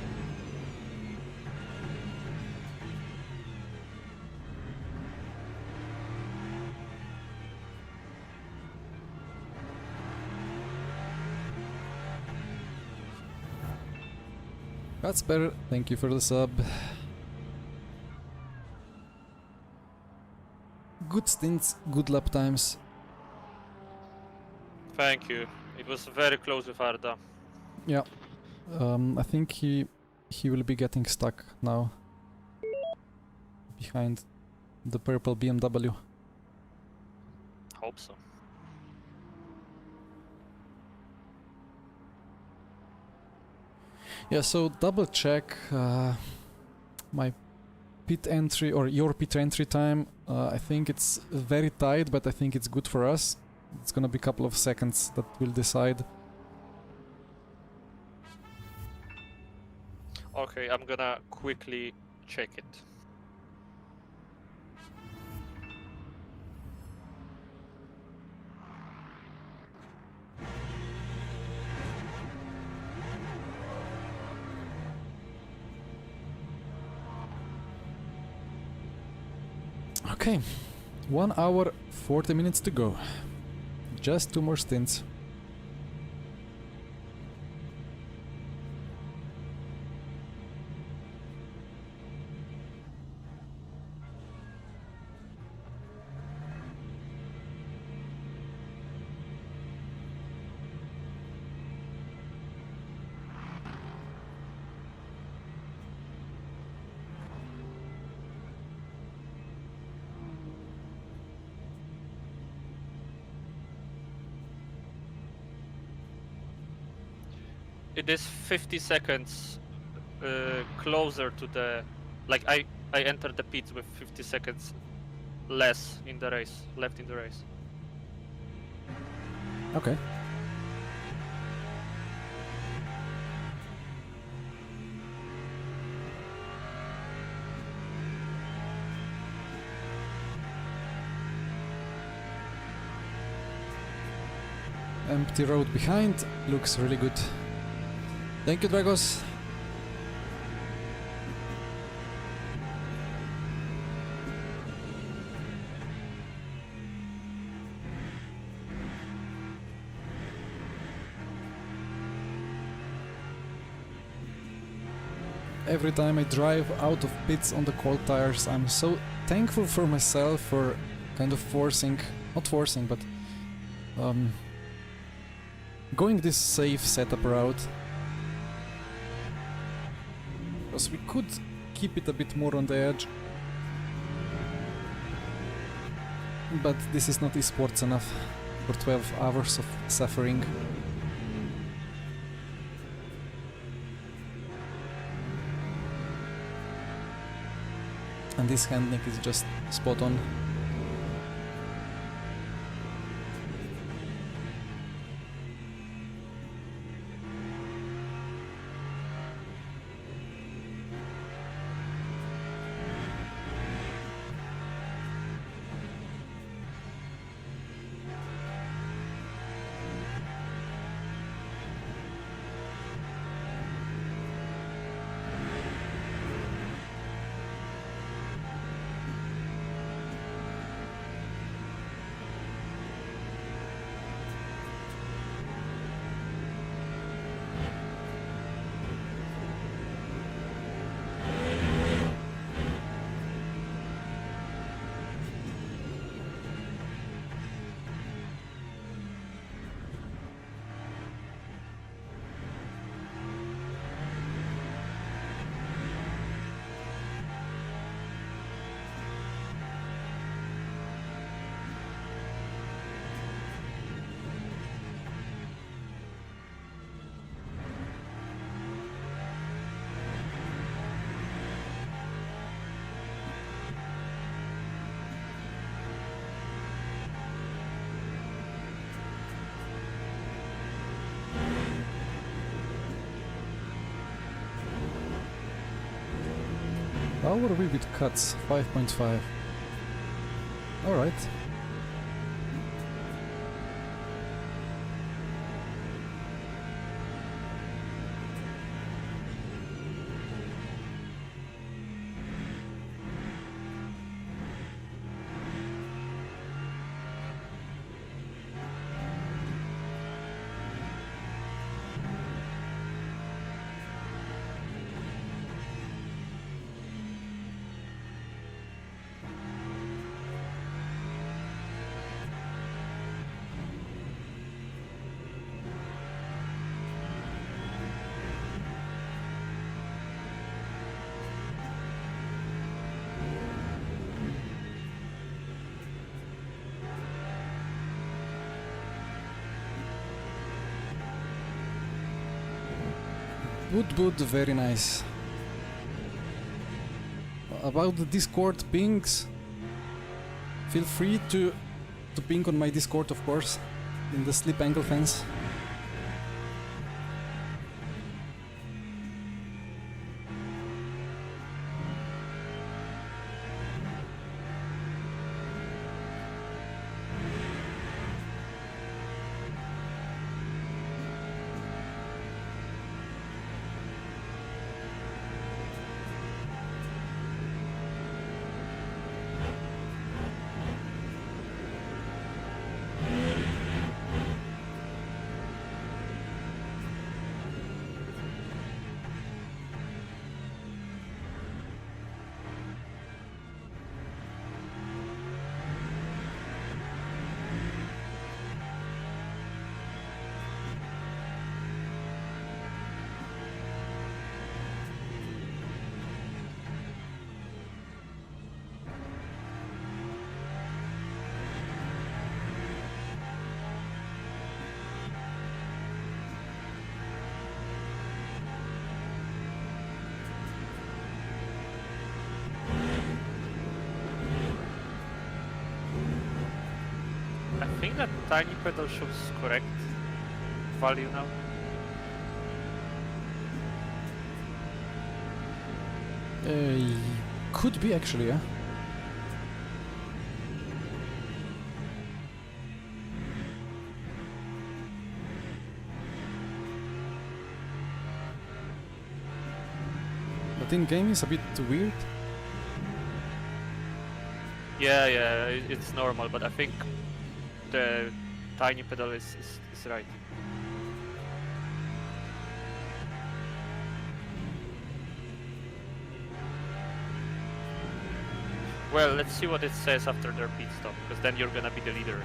That's better. Thank you for the sub. Good stints, good lap times. Thank you. It was very close with Arda. Yeah. I think he will be getting stuck now behind the purple BMW. Hope so. Yeah, so double check my pit entry or your pit entry time. I think it's very tight, but I think it's good for us. It's gonna be a couple of seconds that will decide. Okay, I'm gonna quickly check it. Okay, 1 hour 40 minutes to go. Just 2 more stints. It is 50 seconds closer to the. Like I entered the pits with 50 seconds less in the race, left in the race. Okay. Empty road behind, looks really good. Thank you, Dragos. Every time I drive out of pits on the cold tires, I'm so thankful for myself for kind of not forcing, but going this safe setup route. Because we could keep it a bit more on the edge. But this is not esports enough for 12 hours of suffering. And this handling is just spot on. How are we with cuts? 5.5. Alright. Good, very nice. About the Discord pings, feel free to ping on my Discord, of course, in the Slip Angle fence. think that tiny pedal shows correct value now. Could be actually, yeah. But in game is a bit weird. Yeah, it's normal, but I think the tiny pedal is right. Well, let's see what it says after their pit stop, because then you're gonna be the leader.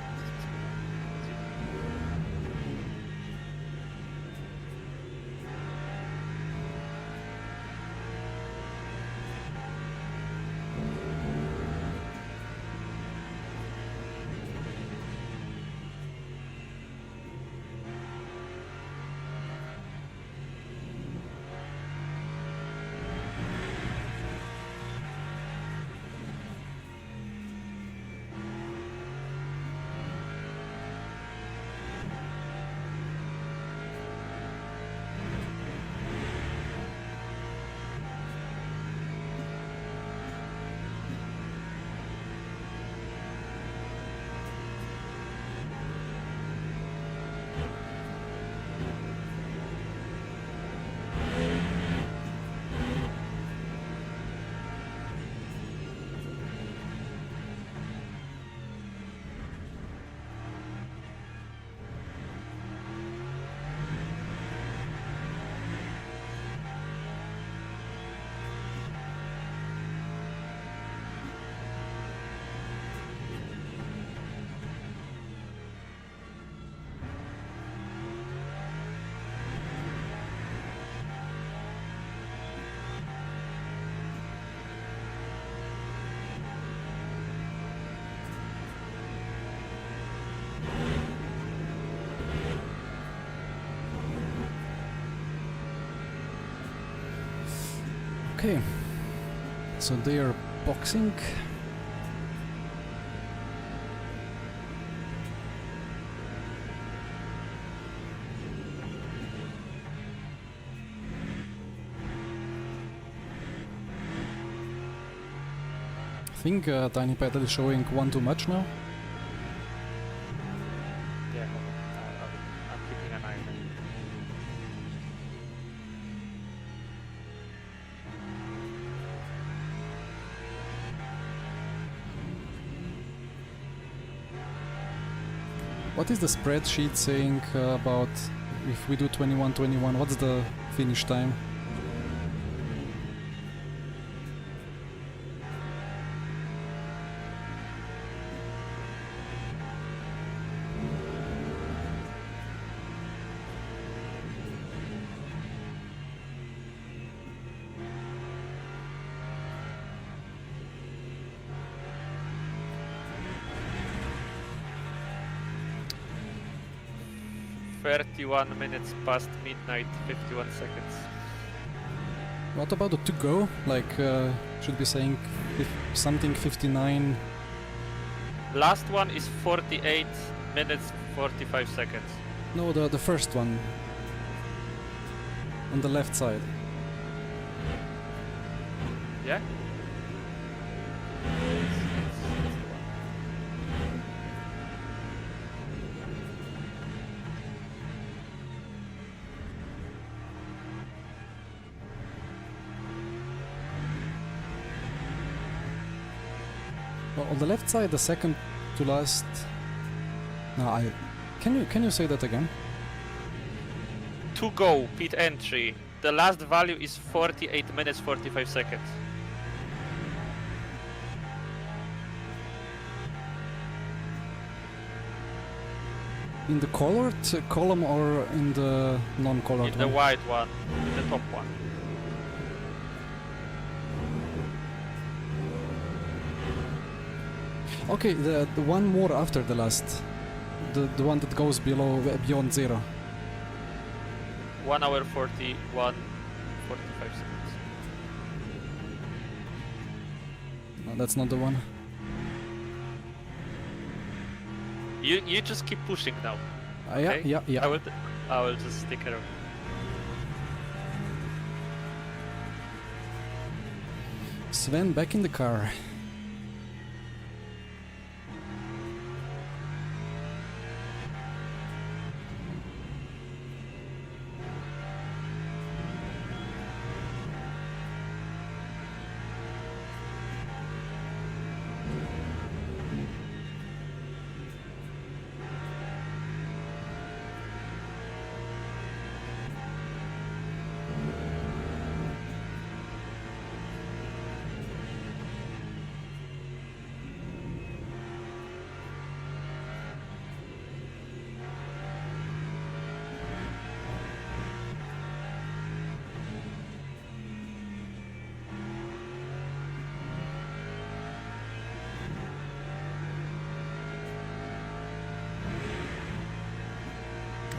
Okay, so they are boxing. I think Tiny Pedal is showing one too much now. Yeah, I'm keeping an eye on it. What is the spreadsheet saying about if we do 21-21? What's the finish time? "31 minutes past midnight, 51 seconds." What about the to go? Like, should be saying something 59. Last one is 48 minutes, 45 seconds. No, the first one. On the left side. Yeah? Well, on the left side, the second to last. No, can you say that again? To go, pit entry. The last value is 48 minutes, 45 seconds. In the colored column or in the non-colored In the one? white one, in the top one. Okay, the one more after the last. The one that goes beyond 0. 1 hour 41, 45 seconds. No, that's not the one. You just keep pushing now. Yeah, Okay? yeah. I will just stick around. Sven back in the car.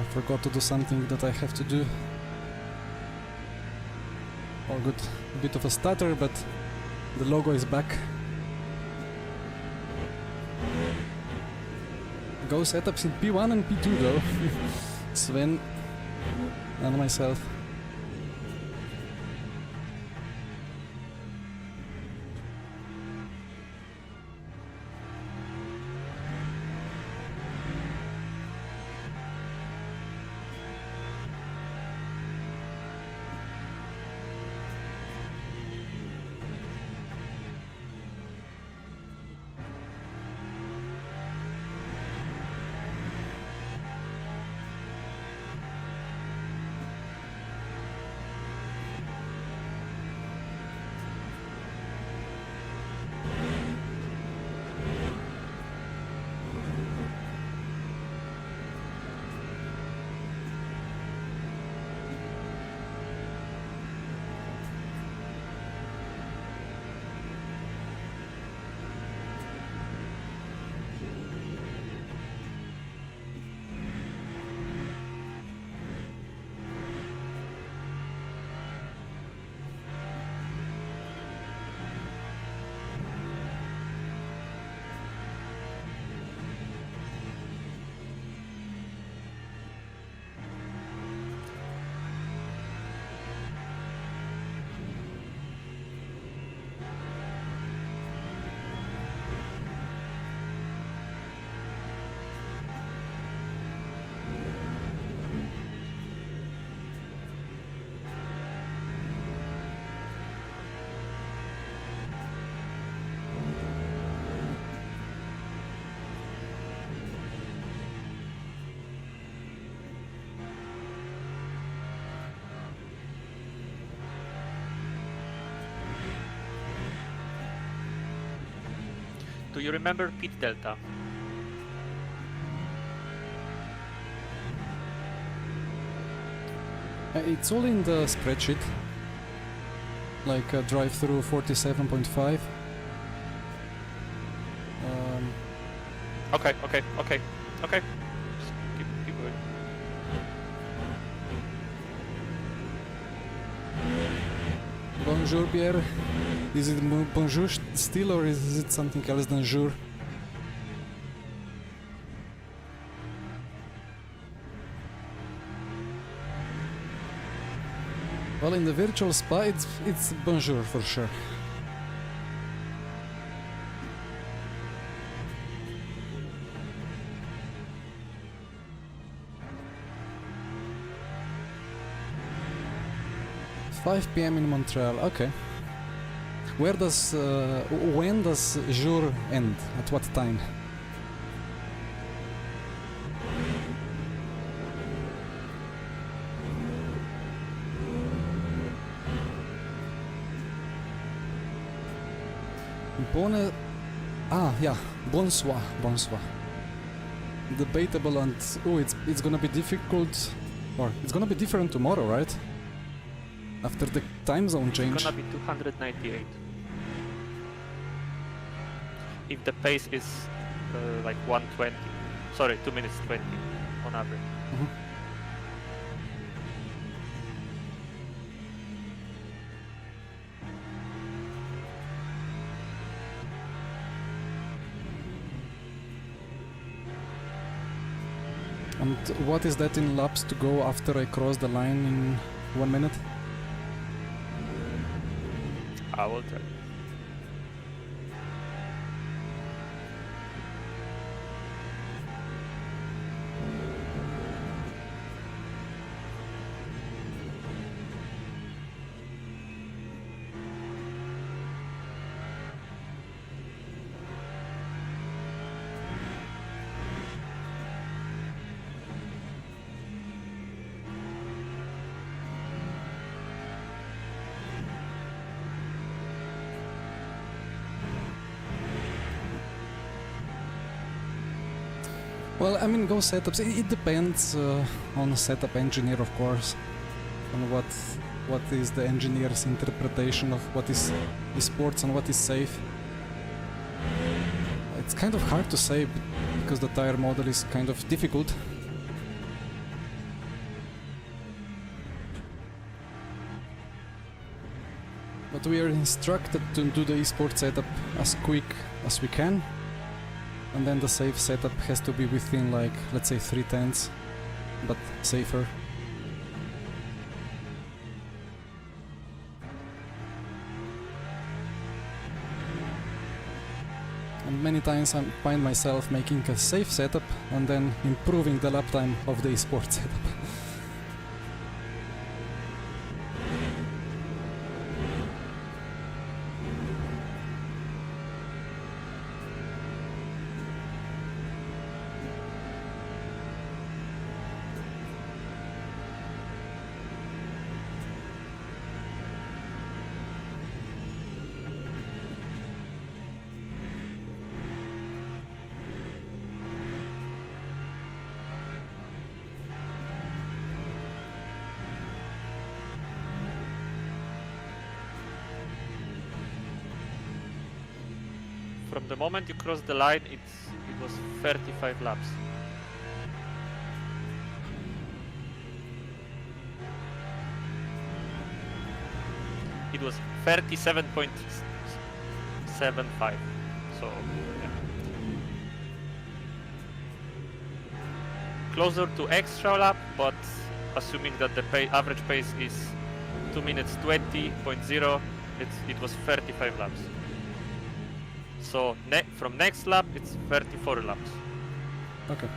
I forgot to do something that I have to do. All good. A bit of a stutter, but the logo is back. Go setups in P1 and P2 though. Sven and myself. Do you remember pit delta? It's all in the spreadsheet. Like drive through 47.5. Okay. Just keep going. Bonjour, Pierre. Is it bonjour still, or is it something else than jour? Well, in the virtual spa, it's bonjour for sure. "5 p.m. in Montreal." Okay. Where does when does jour end? At what time? Yeah, bonsoir. Debatable, and it's gonna be difficult, or it's gonna be different tomorrow, right? After the time zone change. It's gonna be 298. If the pace is like 120, sorry, 2 minutes 20 on average. And what is that in laps to go after I cross the line in 1 minute? I will try. Well, I mean, go setups. It depends on setup engineer, of course, on what is the engineer's interpretation of what is sports and what is safe. It's kind of hard to say because the tire model is kind of difficult. But we are instructed to do the esports setup as quick as we can. And then the safe setup has to be within, like, let's say 3/10, but safer. And many times I find myself making a safe setup and then improving the lap time of the esports setup. From the moment you cross the line, it was 35 laps. It was 37.75. So yeah. Closer to extra lap, but assuming that the average pace is 2 minutes 20.0, it was 35 laps. So from next lap, it's 34 laps. Okay.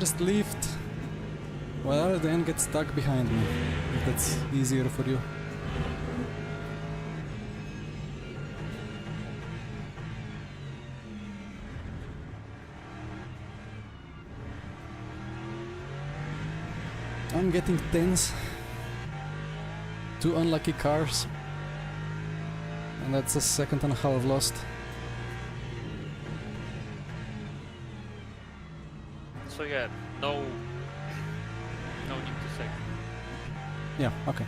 Just lift, well, then get stuck behind me, if that's easier for you. I'm getting tense. 2 unlucky cars, and that's a second and a half lost. So yeah, no need to say. Yeah, okay.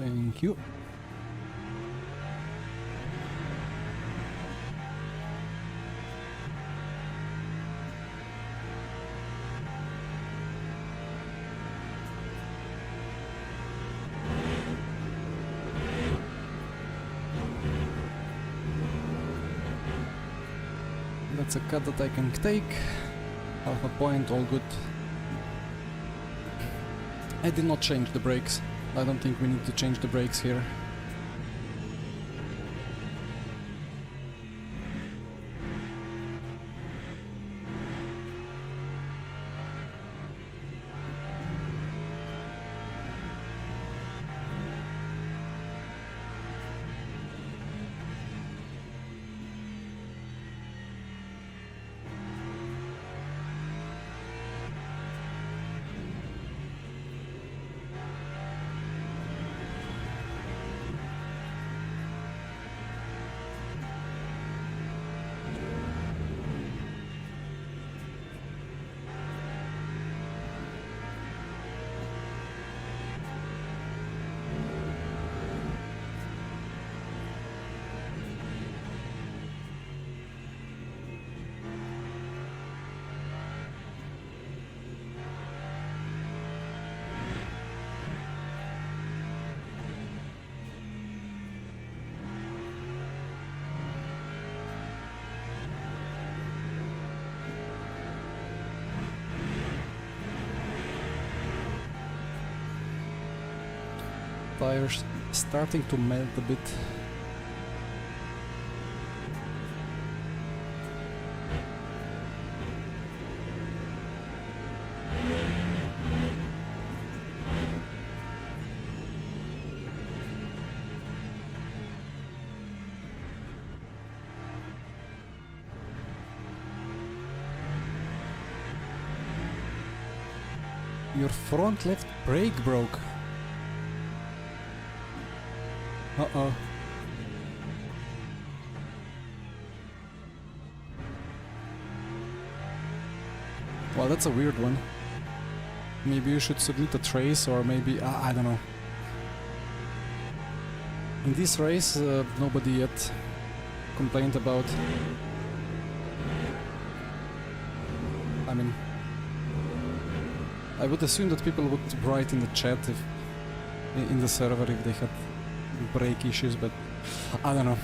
Thank you. That's a cut that I can take. Half a point, all good. I did not change the brakes. I don't think we need to change the brakes here. Tires starting to melt a bit. Your front left brake broke. Uh-oh. Well, that's a weird one. Maybe you should submit a trace, or maybe... I don't know. In this race, nobody yet complained about... I mean... I would assume that people would write in the chat if... in the server if they had brake issues, but I don't know.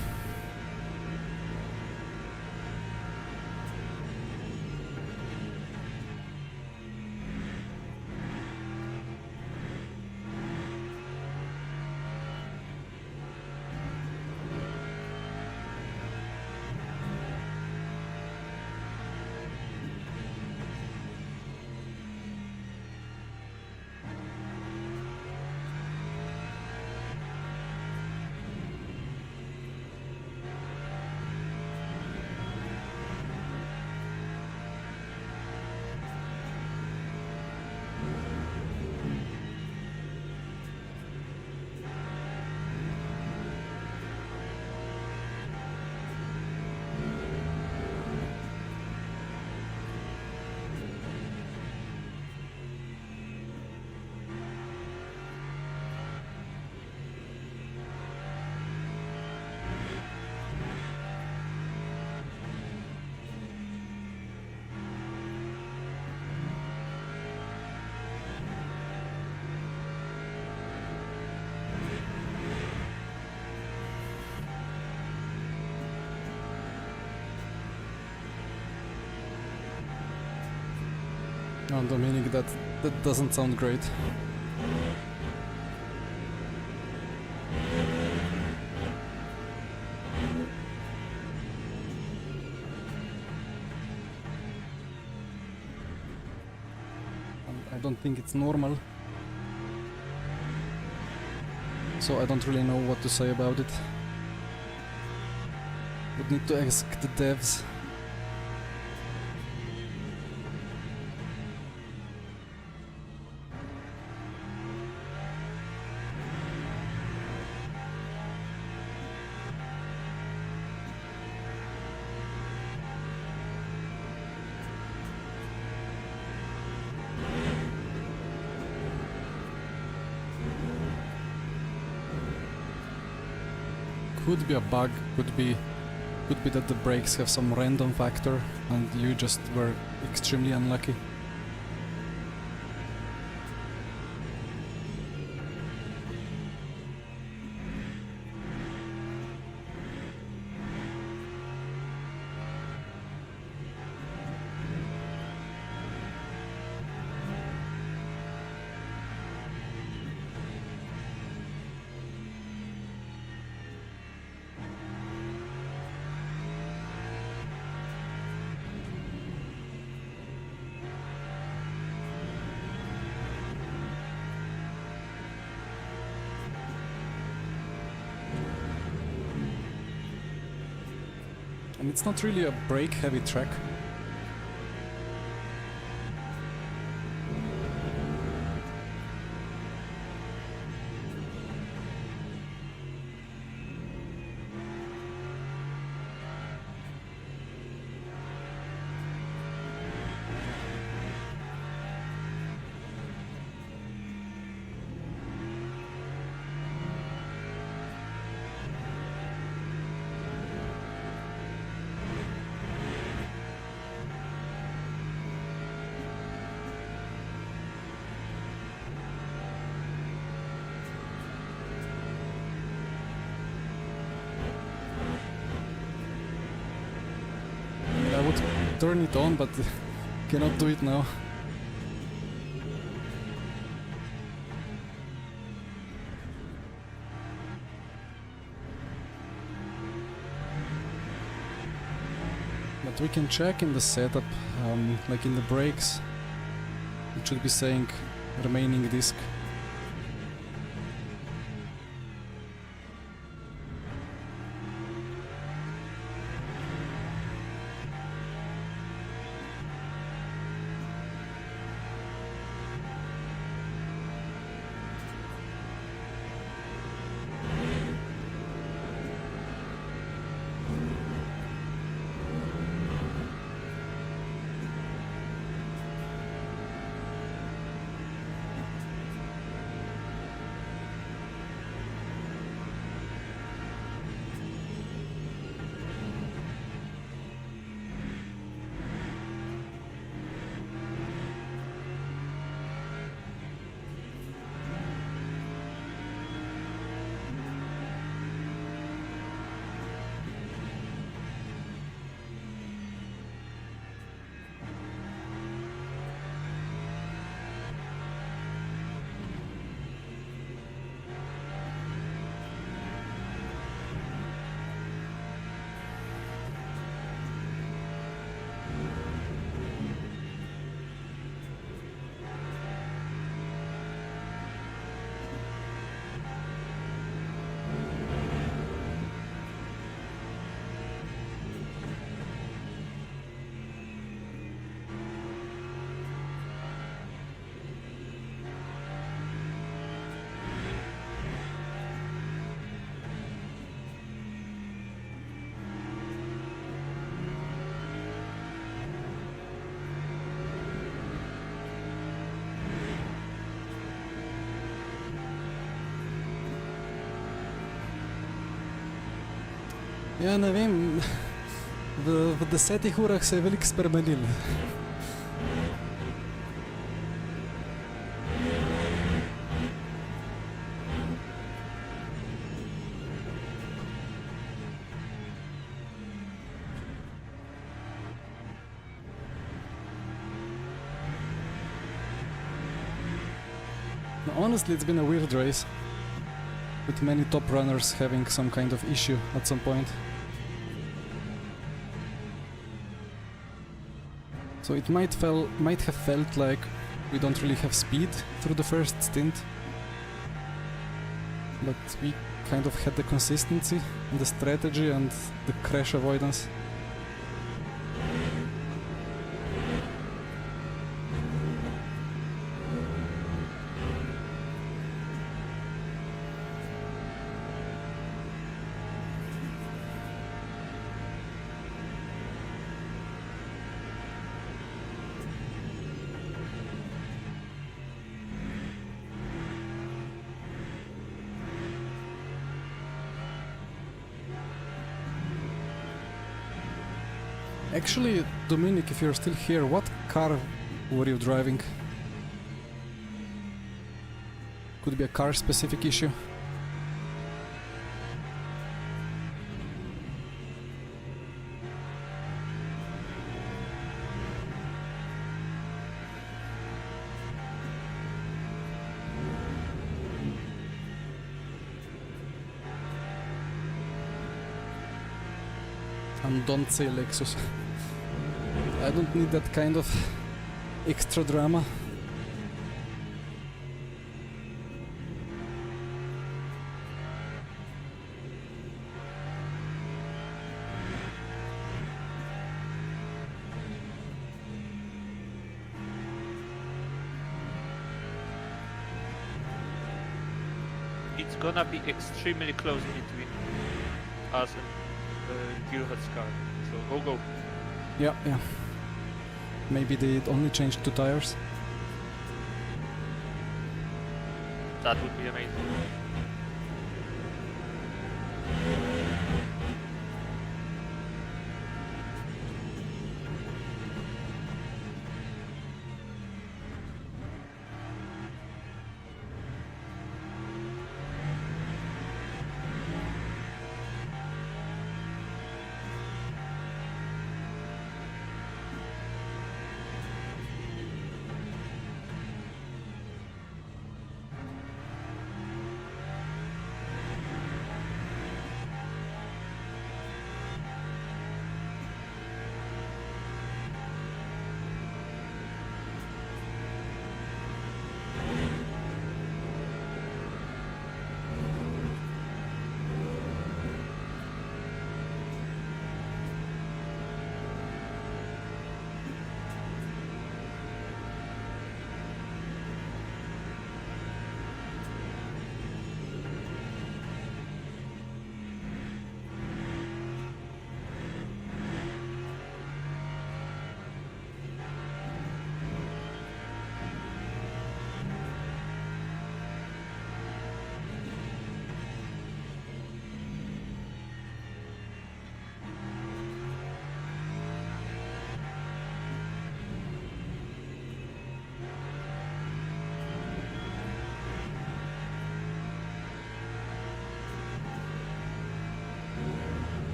Oh, Dominic, that doesn't sound great. I don't think it's normal. So I don't really know what to say about it. Would need to ask the devs. Could be a bug, could be that the brakes have some random factor and you just were extremely unlucky. And it's not really a brake-heavy track. I would turn it on, but cannot do it now. But we can check in the setup, like in the brakes, it should be saying remaining disk. Ja, ne vem, v 10 urah se je veliko spremenilo. Honestly, it's been a weird race, with many top runners having some kind of issue at some point. So it might have felt like we don't really have speed through the first stint, but we kind of had the consistency and the strategy and the crash avoidance. Actually, Dominic, if you're still here, what car were you driving? Could be a car-specific issue. And don't say Lexus. I don't need that kind of extra drama. It's gonna be extremely close between us and Gilhard's car. So go. Yeah. Maybe they only changed 2 tires. That would be amazing.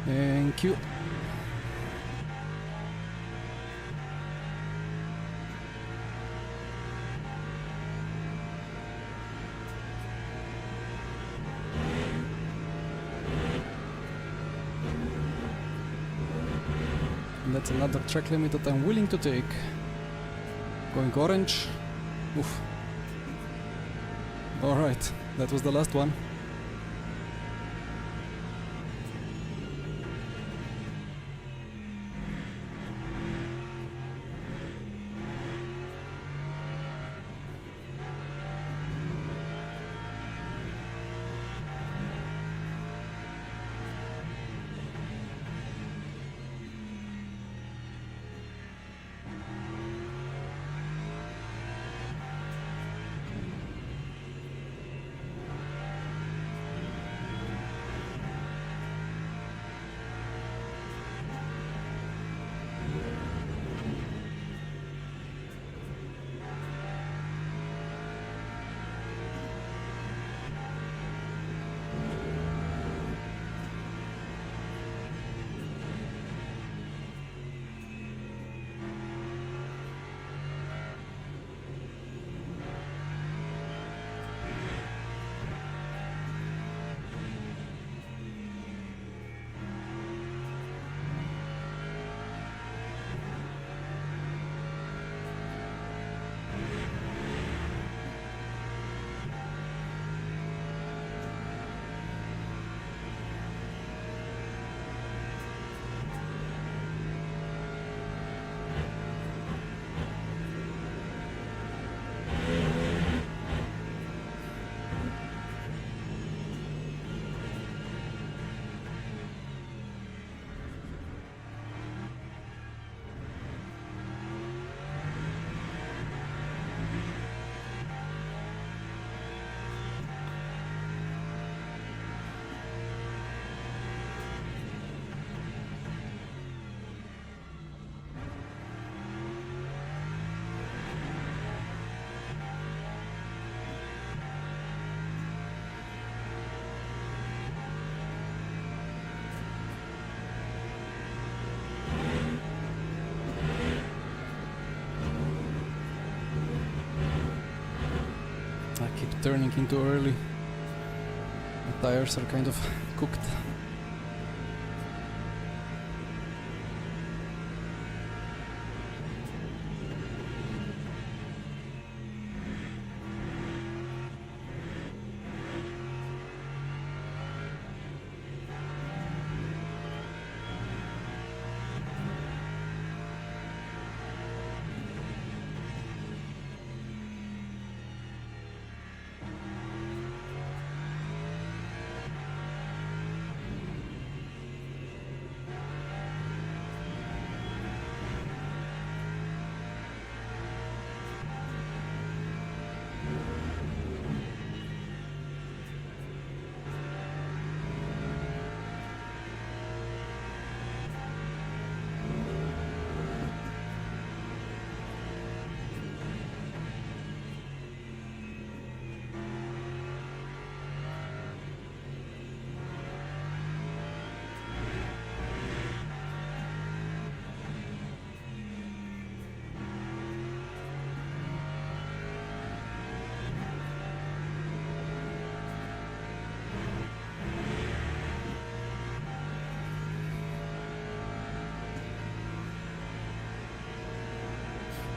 Thank you. And that's another track limit that I'm willing to take. Going orange. Oof. Alright, that was the last one. turning in too early. The tires are kind of cooked.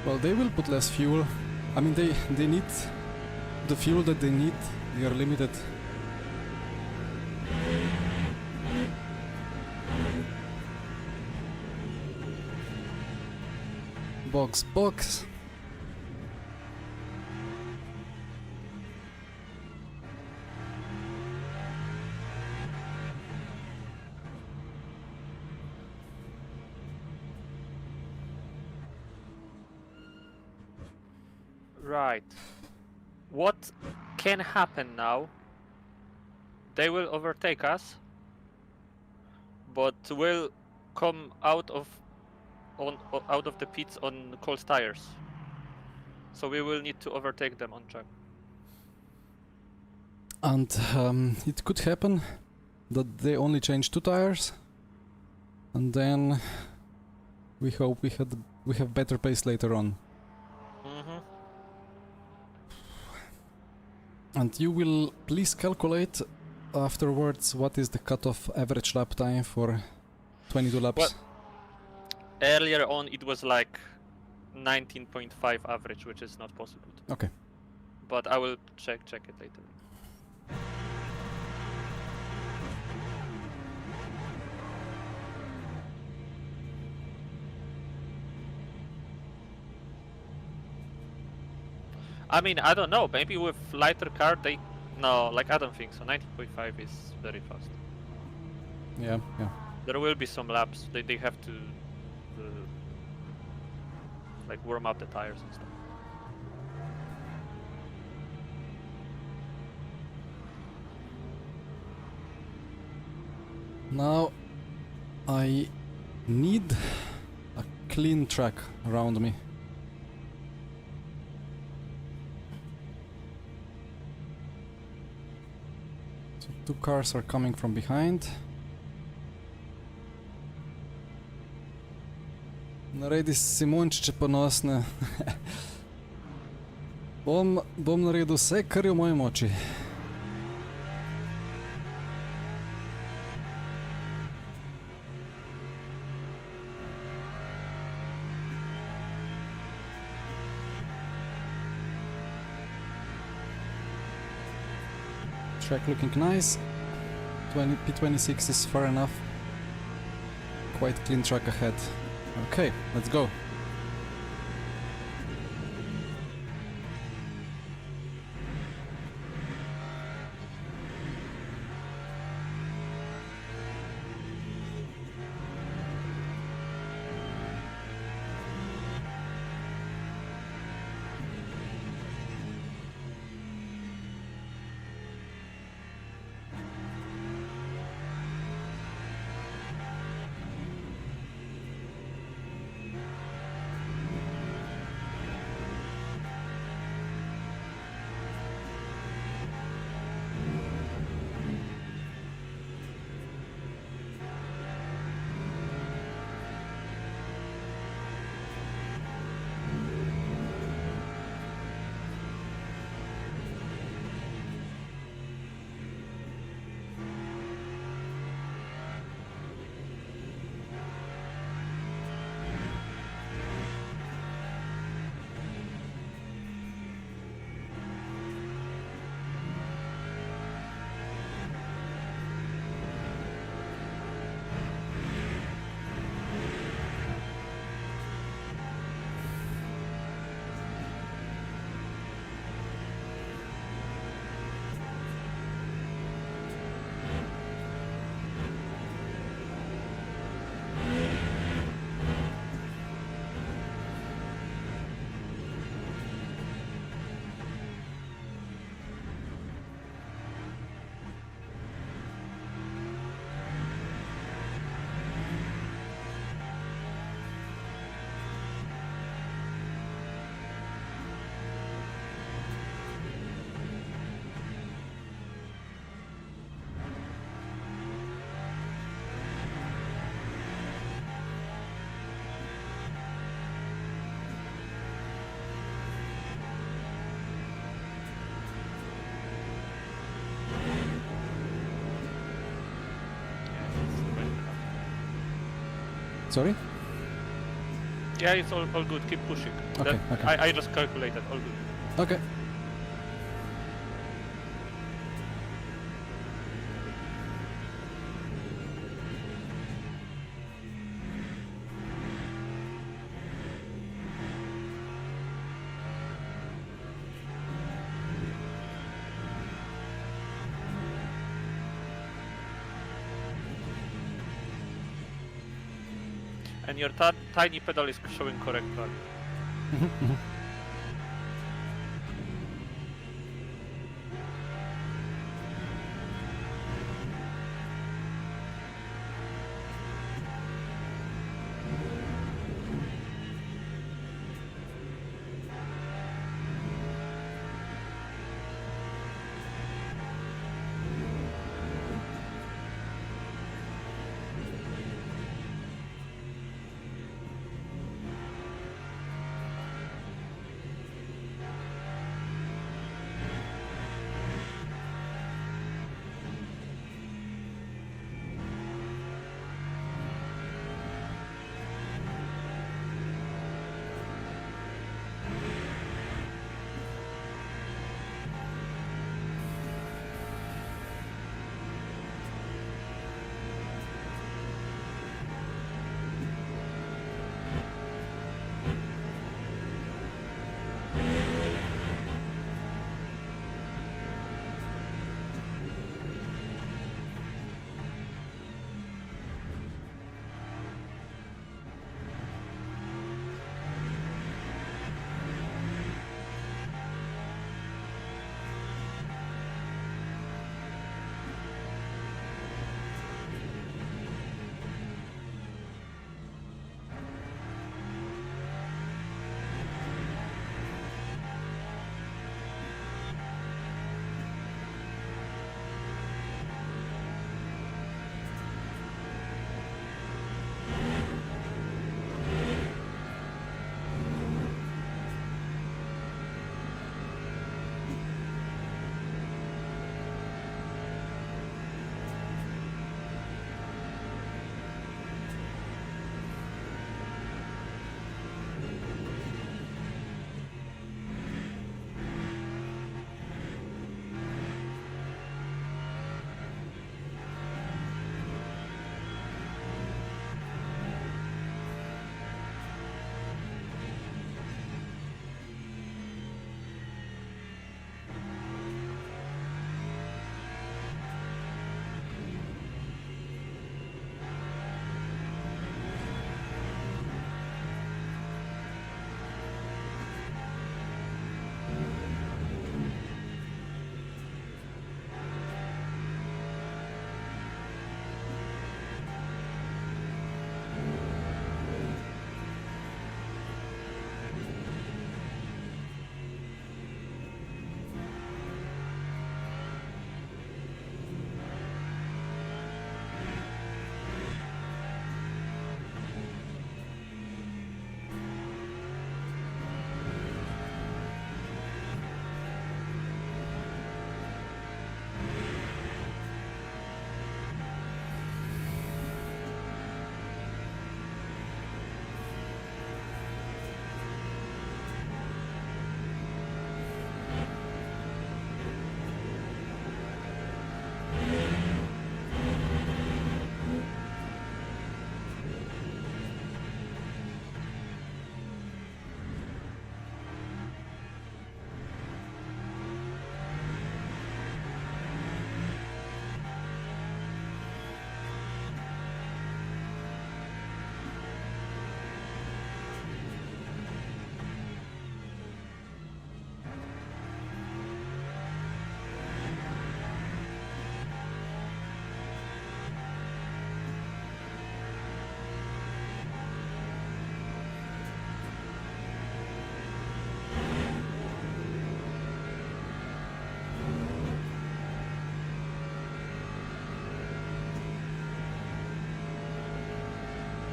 Well, they will put less fuel. I mean, they need the fuel that they need. They are limited. Box. Right. What can happen now? They will overtake us, but will come out of the pits on cold tires. So we will need to overtake them on track. And it could happen that they only change 2 tires, and then we hope we have better pace later on. Mm-hmm. And you will please calculate afterwards what is the cutoff average lap time for 22 laps. Well, earlier on it was like 19.5 average, which is not possible. Okay. But I will check it later. I mean, I don't know. Maybe with lighter car, no, like I don't think so. 19.5 is very fast. Yeah. There will be some laps. They have to like warm up the tires and stuff. Now I need a clean track around me. So 2 cars are coming from behind. Naredi si Simončiče ponosne. bom naredil vse, kar je v moji moči. Track looking nice. P26 is far enough. Quite clean track ahead. Okay, let's go. Sorry? Yeah, it's all good. Keep pushing. Okay, okay. I just calculated. All good. Okay. And your tiny pedal is showing correct value.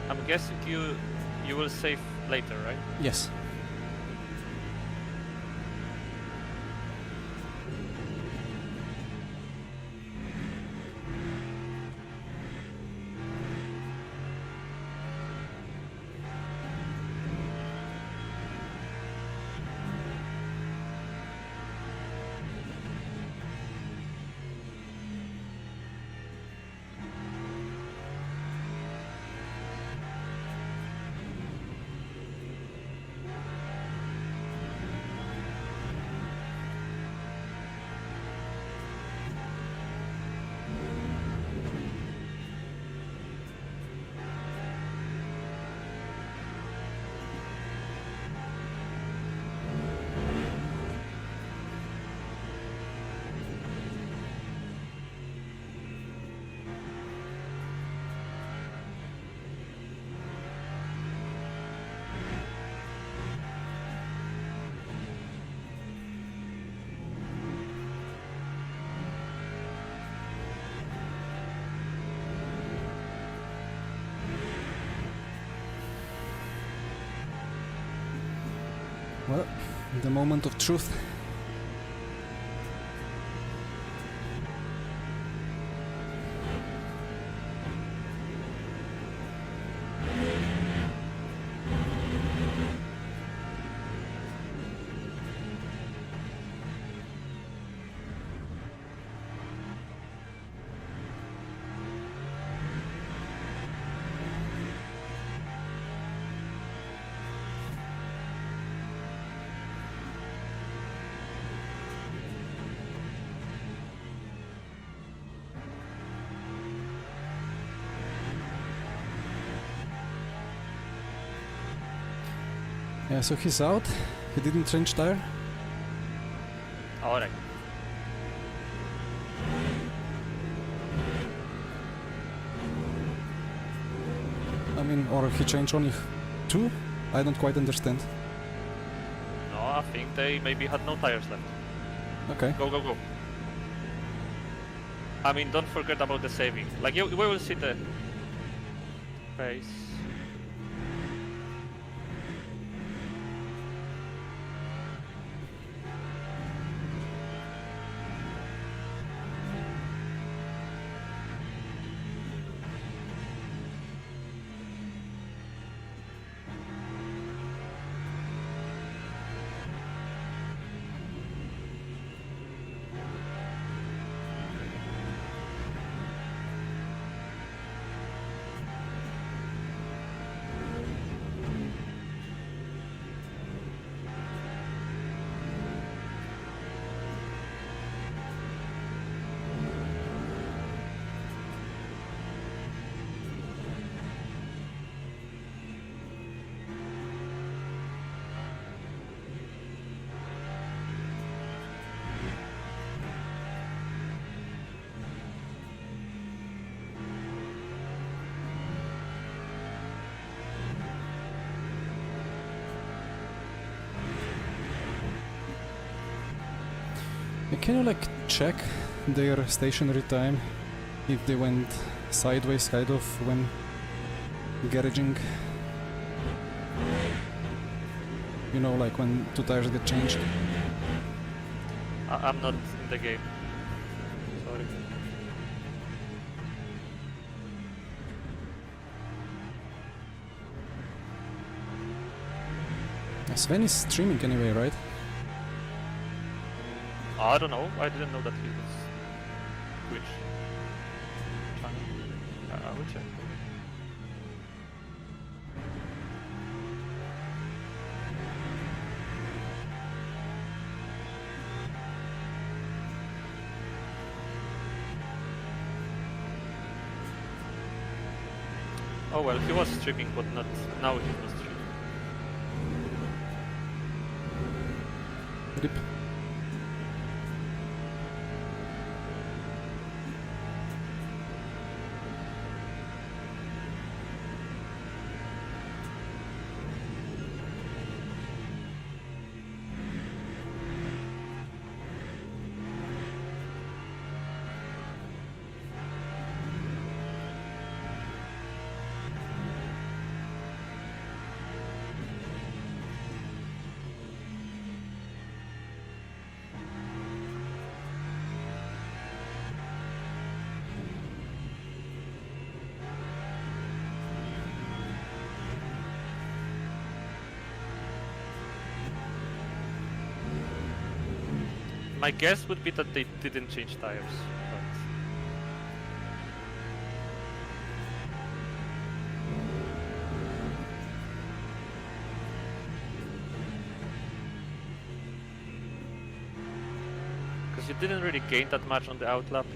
I'm guessing you will save later, right? Yes. Well, the moment of truth. Yeah, so he's out. He didn't change tire. Alright. I mean, or he changed only two? I don't quite understand. No, I think they maybe had no tires left. Okay. Go, go, go. I mean, don't forget about the saving. Like, we will see the pace. Can you like check their stationary time if they went sideways kind of when garaging? You know, like when two tires get changed. I'm not in the game. Sorry. Sven is streaming anyway, right? I don't know. I didn't know that he was Twitch channel. I will check. Oh well, he was streaming, but not now. He was streaming. Rip. My guess would be that they didn't change tires, but because you didn't really gain that much on the outlap.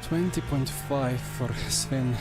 20.5 for Sven.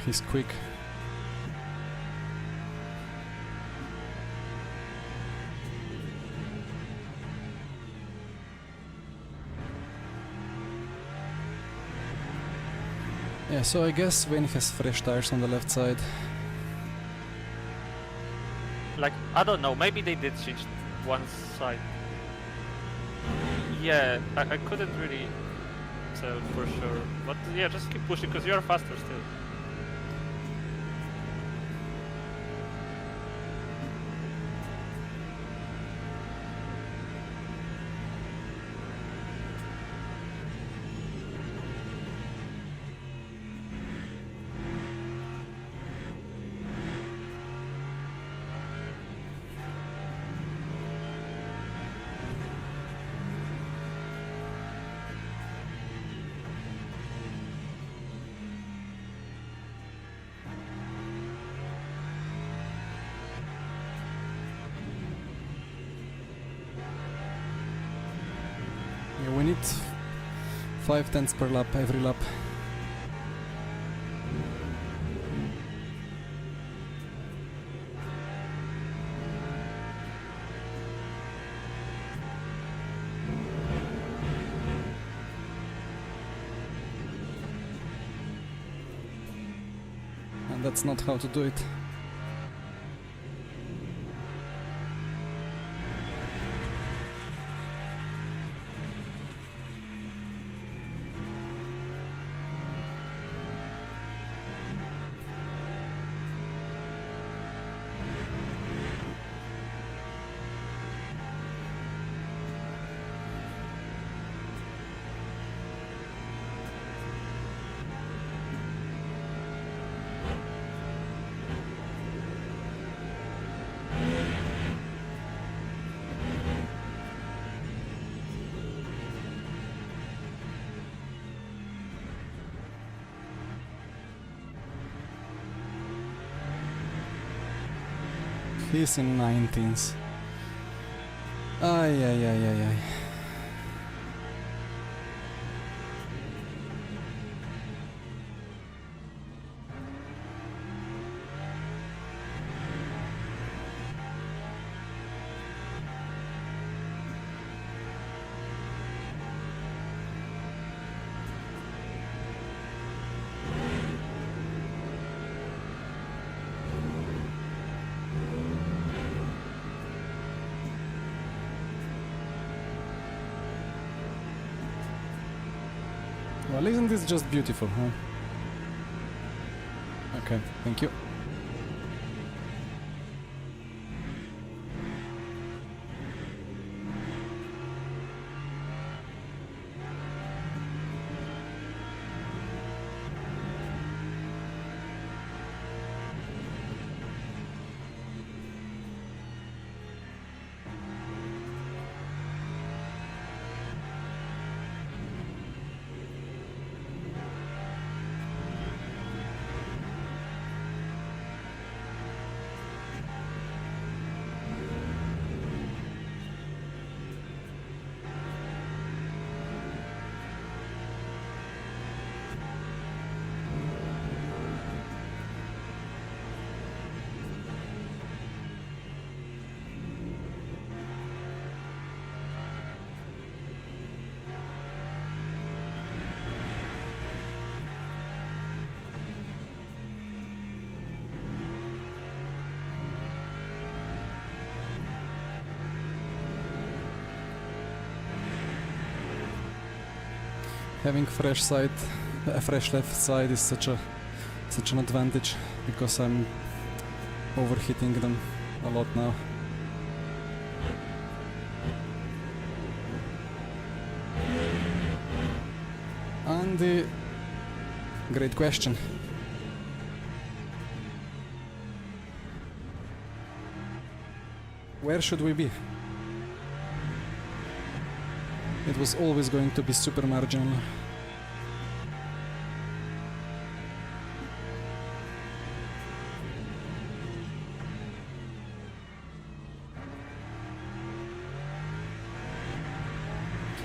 He's quick. Yeah, so I guess Sven has fresh tires on the left side. Like, I don't know, maybe they did change one side. Yeah, I couldn't really tell for sure. But yeah, just keep pushing because you're faster still. Yeah, we need 5 tenths per lap every lap. And that's not how to do it. He's in 19s. Ay, ay, ay, ay, ay. Well, isn't this just beautiful, huh? Okay, thank you. Having a fresh left side is such an advantage because I'm overheating them a lot now. And the great question. Where should we be? It was always going to be super marginal.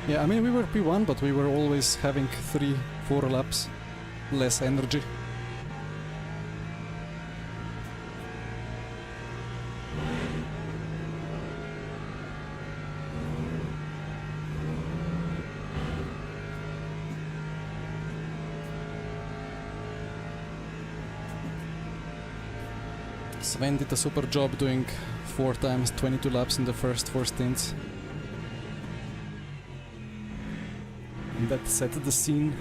Yeah, I mean, we were P1, but we were always having 3-4 laps less energy. Sven did a super job doing 4 times 22 laps in the first 4 stints. And that set the scene.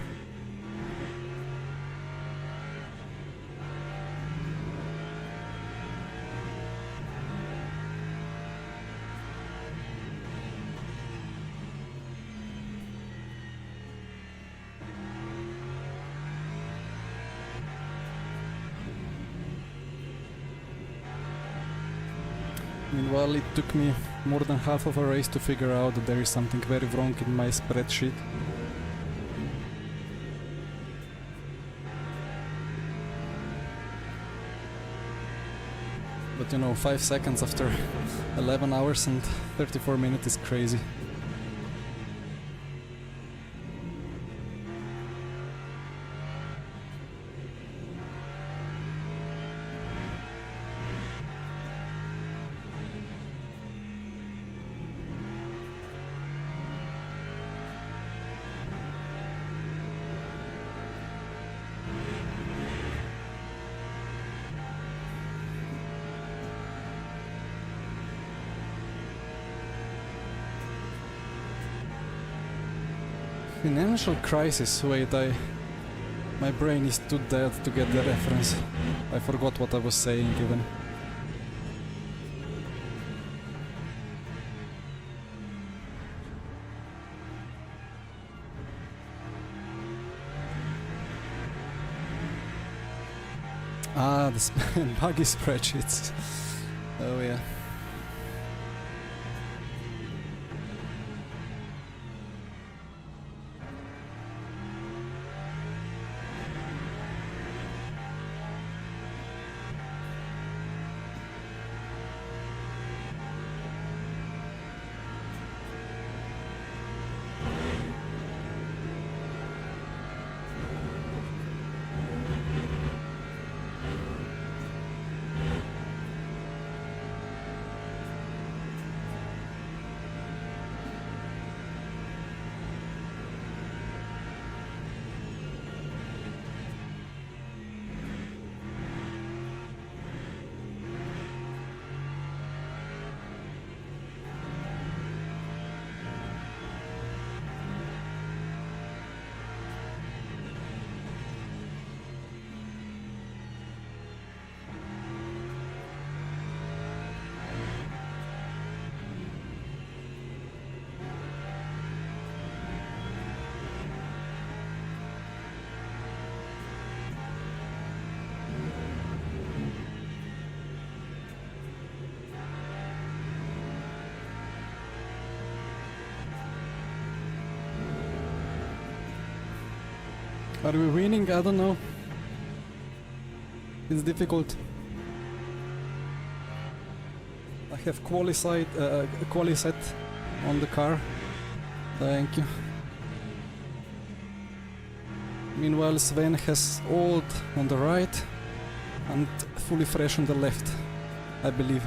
Meanwhile, it took me more than half of a race to figure out that there is something very wrong in my spreadsheet. But you know, 5 seconds after 11 hours and 34 minutes is crazy. Financial crisis, wait, my brain is too dead to get the reference. I forgot what I was saying even. Ah, the buggy spreadsheets. Oh yeah. Are we winning? I don't know. It's difficult. I have quali set on the car. Thank you. Meanwhile, Sven has old on the right and fully fresh on the left, I believe.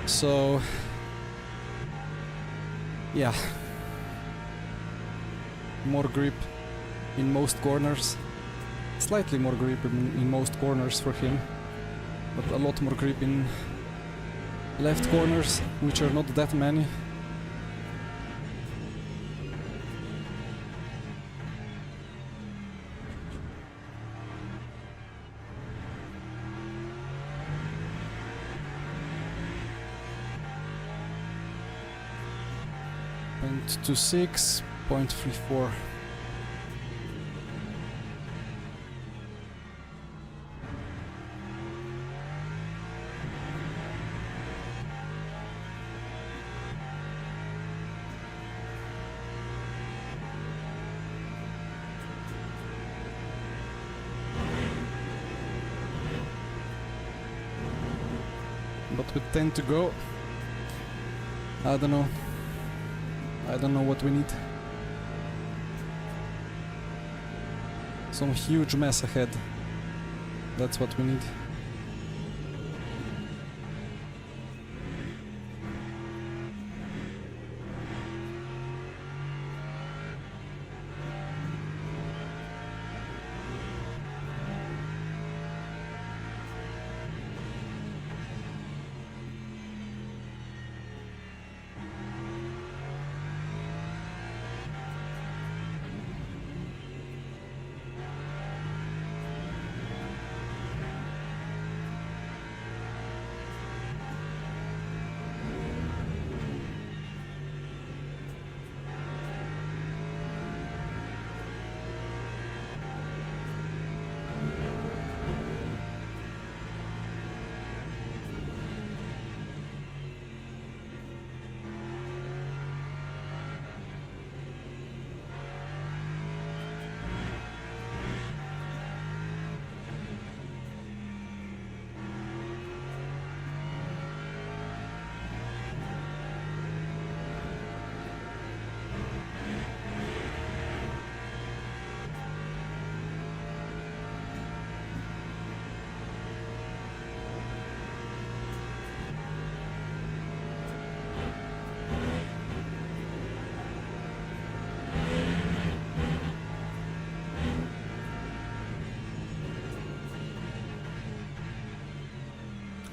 So, yeah. More grip in most corners. Slightly more grip in most corners for him, but a lot more grip in left corners, which are not that many. To 6.34. But with 10 to go, I don't know. I don't know what we need. Some huge mess ahead. That's what we need.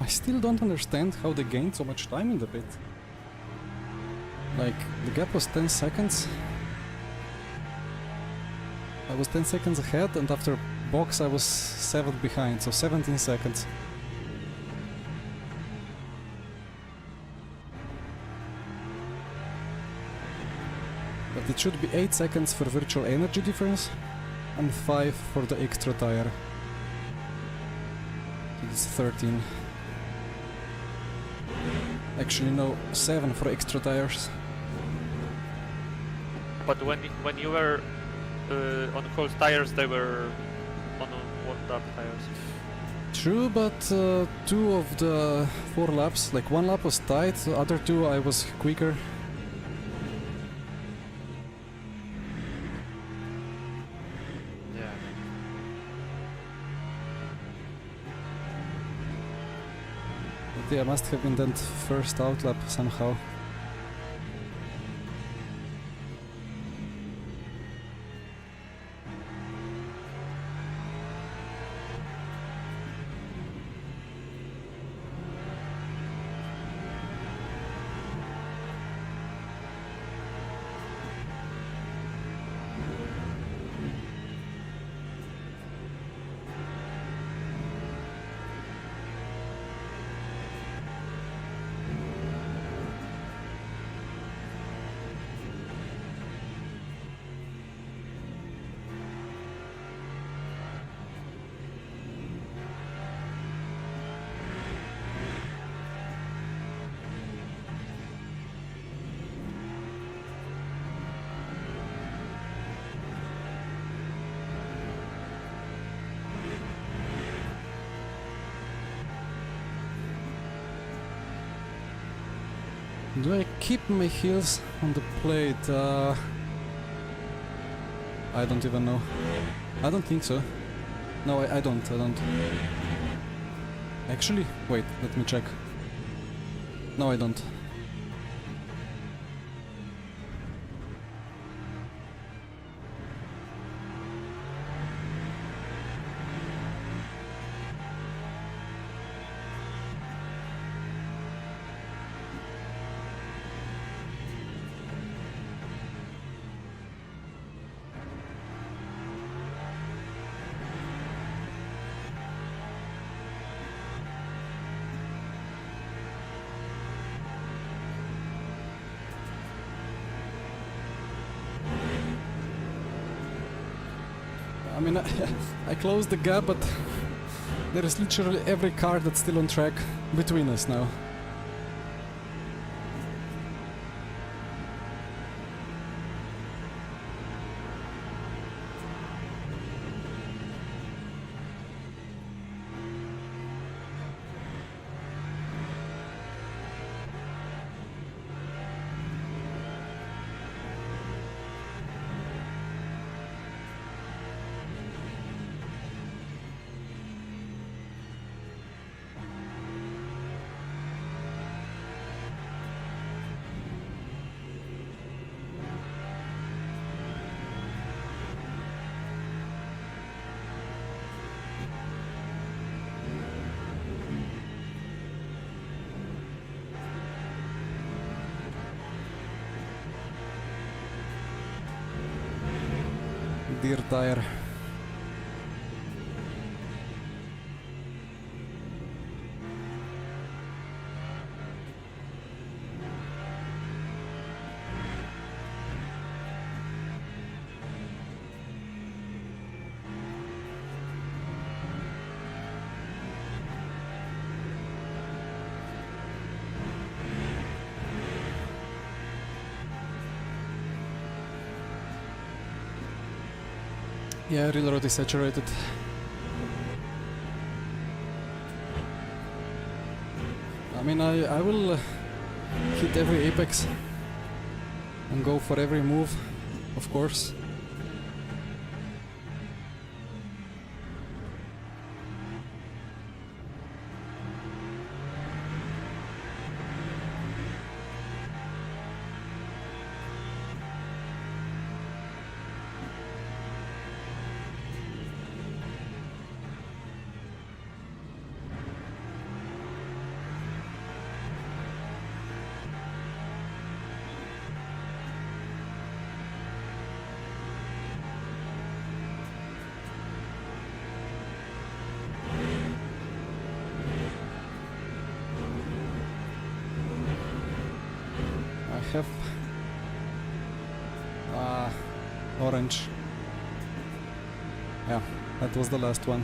I still don't understand how they gained so much time in the pit. Like, the gap was 10 seconds. I was 10 seconds ahead, and after box I was 7th behind, so 17 seconds. But it should be 8 seconds for virtual energy difference, and 5 for the extra tire. It's 13. Actually no, 7 for extra tires. But when you were on cold tires, they were on warmed up tires. True, but 2 of the 4 laps, like 1 lap was tight, the other 2 I was quicker. Yeah, I must have been that first outlap somehow. Do I keep my heels on the plate? I don't even know. I don't think so. No, I don't. Actually, wait, let me check. No, I don't. I mean, I closed the gap, but there is literally every car that's still on track between us now. Dear tire. Yeah, railroad is saturated. I mean, I will hit every apex and go for every move, of course. Have orange. Yeah, that was the last one.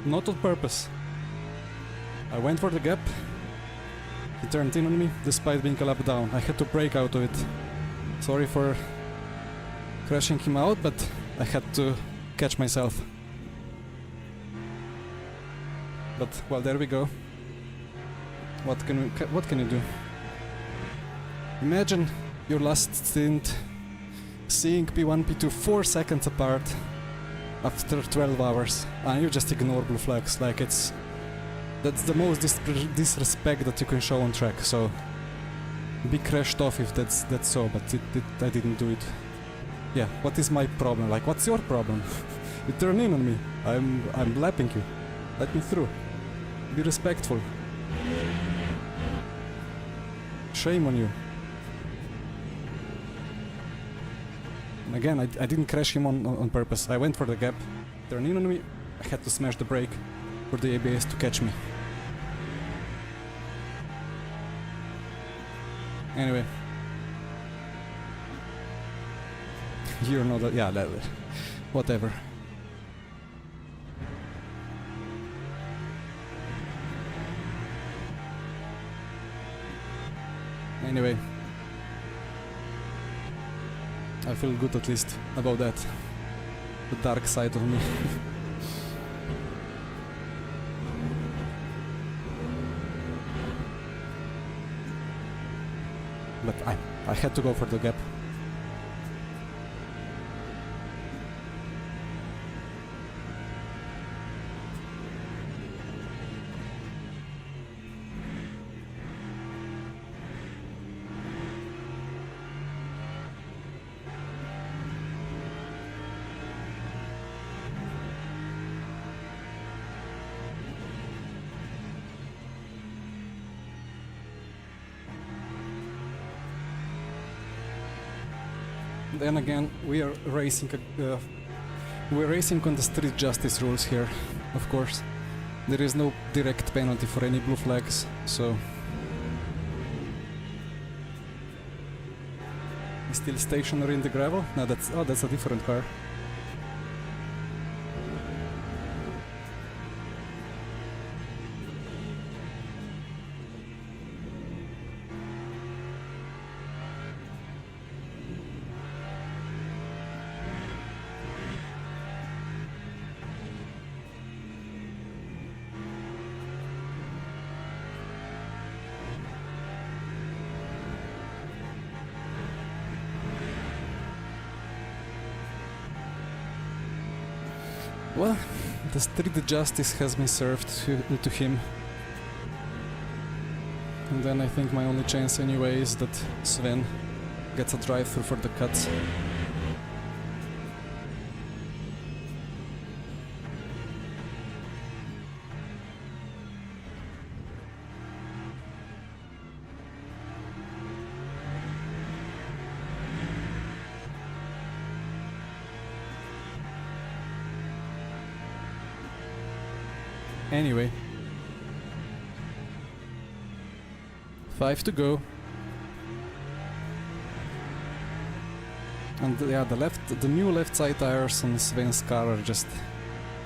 Not on purpose. I went for the gap. He turned in on me despite being a lap down. I had to break out of it. Sorry for crashing him out, but I had to catch myself. But well, there we go. What can you do? Imagine your last stint seeing P1, P2 4 seconds apart after 12 hours, and you just ignore blue flags. Like, that's the most disrespect that you can show on track. So be crashed off if that's so, but I didn't do it. Yeah, what is my problem? Like, what's your problem? You turn in on me. I'm lapping you. Let me through. Be respectful. Shame on you. And again, I didn't crash him on purpose. I went for the gap, turned in on me, I had to smash the brake for the ABS to catch me. Anyway. You know that, yeah, whatever. Anyway, I feel good at least about that. The dark side of me. But I had to go for the gap. Then again, we're racing on the street justice rules here, of course. There is no direct penalty for any blue flags, so... He's still stationary in the gravel? No, that's a different car. Well, the street justice has been served to him. And then I think my only chance anyway is that Sven gets a drive-through for the cuts. Anyway, 5 to go, and yeah, the new left side tires on Sven's car are just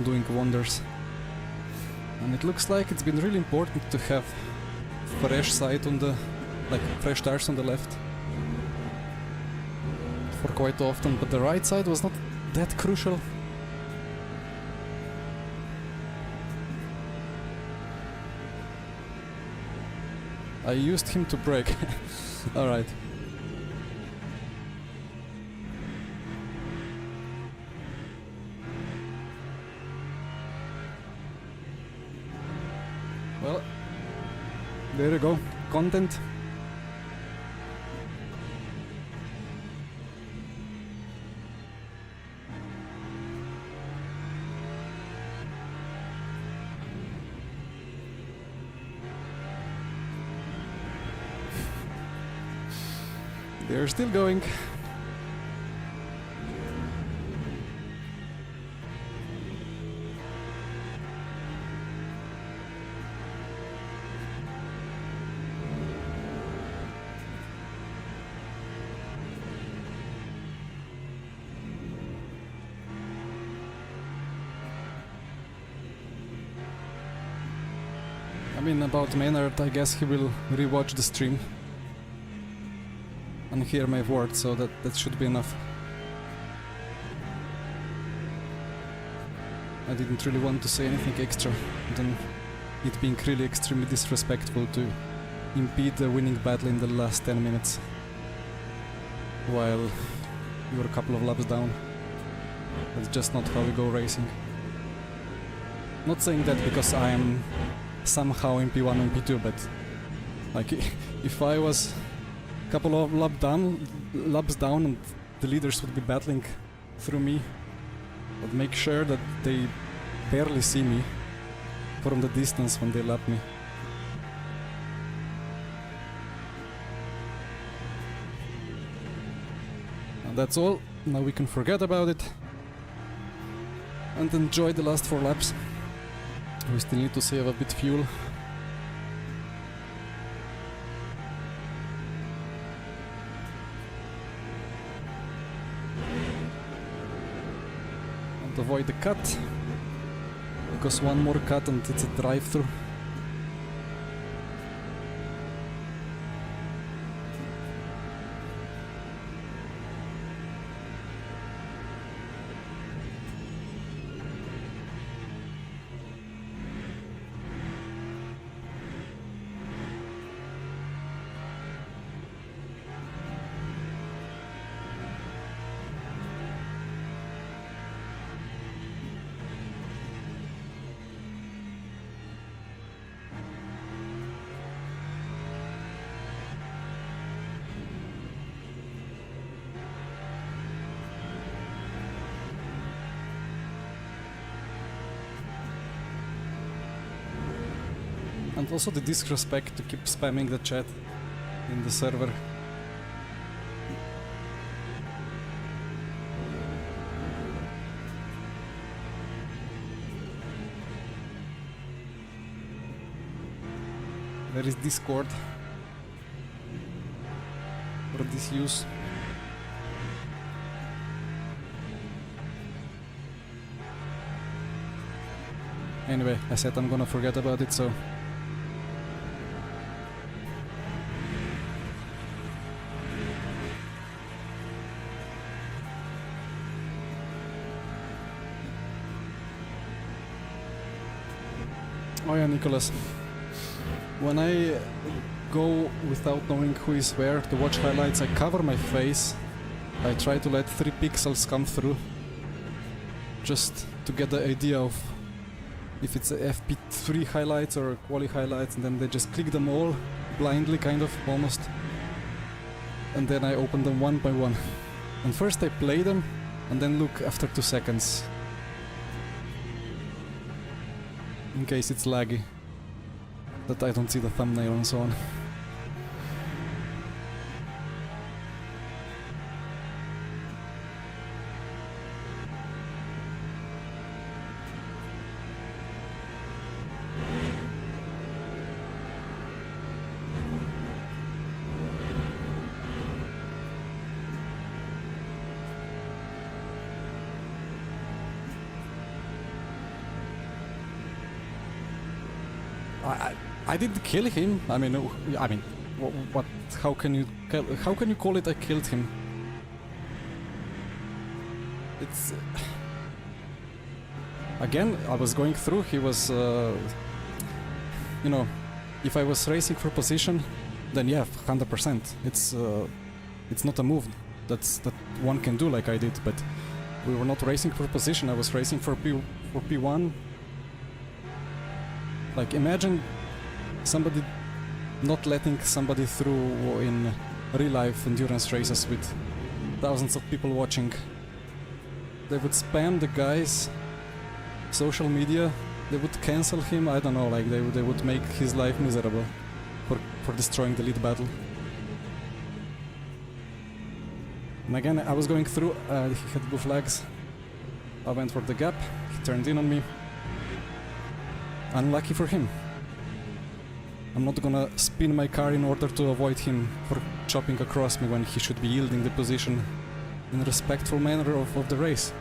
doing wonders, and it looks like it's been really important to have fresh side on the, fresh tires on the left for quite often, but the right side was not that crucial. I used him to brake. Alright. Well, there you go. Content. They're still going. I mean, about Maynard, I guess he will rewatch the stream and hear my words, so that should be enough. I didn't really want to say anything extra than it being really extremely disrespectful to impede the winning battle in the last 10 minutes while you're a couple of laps down. That's just not how we go racing. Not saying that because I am somehow in P1 and P2, but like if I was a couple of laps down and the leaders would be battling through me, I'd make sure that they barely see me from the distance when they lap me. And that's all Now we can forget about it and enjoy the last 4 laps. We still need to save a bit fuel. And avoid the cut, because one more cut and it's a drive-through. And also the disrespect to keep spamming the chat in the server. There is Discord for this use. Anyway, I said I'm gonna forget about it, so oh yeah, Nicholas. When I go without knowing who is where to watch highlights, I cover my face. I try to let 3 pixels come through, just to get the idea of if it's a FP3 highlights or quali highlights, and then they just click them all blindly, kind of, almost. And then I open them one by one. And first I play them, and then look after 2 seconds, in case it's laggy, that I don't see the thumbnail and so on. I didn't kill him. I mean, what? How can you call it? I killed him. It's again. I was going through. He was, you know, if I was racing for position, then yeah, 100%. It's not a move that one can do like I did. But we were not racing for position. I was racing for P1. Like, imagine somebody not letting somebody through in real life endurance races with thousands of people watching. They would spam the guy's social media, they would cancel him, I don't know, like they would make his life miserable for destroying the lead battle. And again, I was going through, he had blue flags. I went for the gap, he turned in on me. Unlucky for him. I'm not gonna spin my car in order to avoid him for chopping across me when he should be yielding the position in a respectful manner of the race.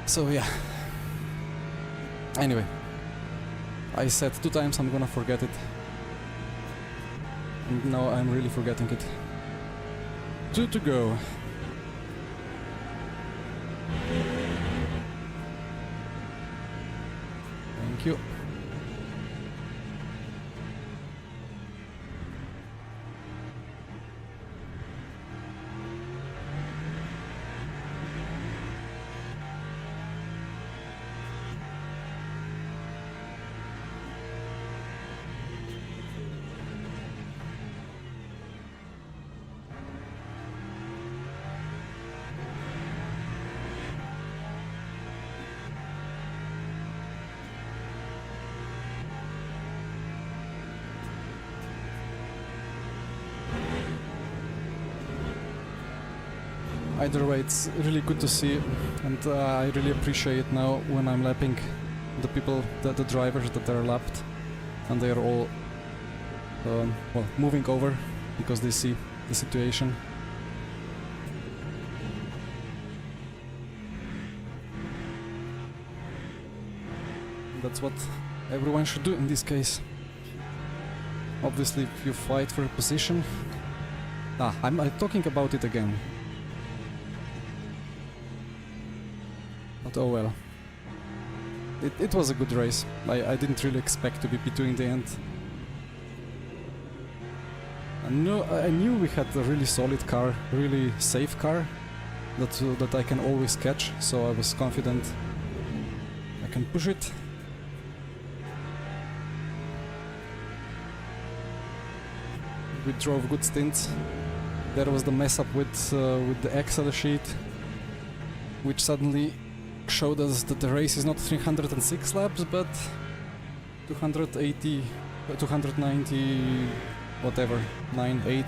So yeah. Anyway, I said 2 times I'm gonna forget it. And now I'm really forgetting it. 2 to go. Thank you. Either way, it's really good to see, and I really appreciate now when I'm lapping the people, the drivers that are lapped, and they are all well, moving over because they see the situation. That's what everyone should do in this case. Obviously, if you fight for a position... I'm talking about it again. But oh well. It was a good race. I didn't really expect to be P2 in the end. I knew we had a really solid car, really safe car that I can always catch, so I was confident I can push it. We drove good stints. There was the mess up with the Excel sheet, which suddenly showed us that the race is not 306 laps, but 280, 290, whatever, 9, 8.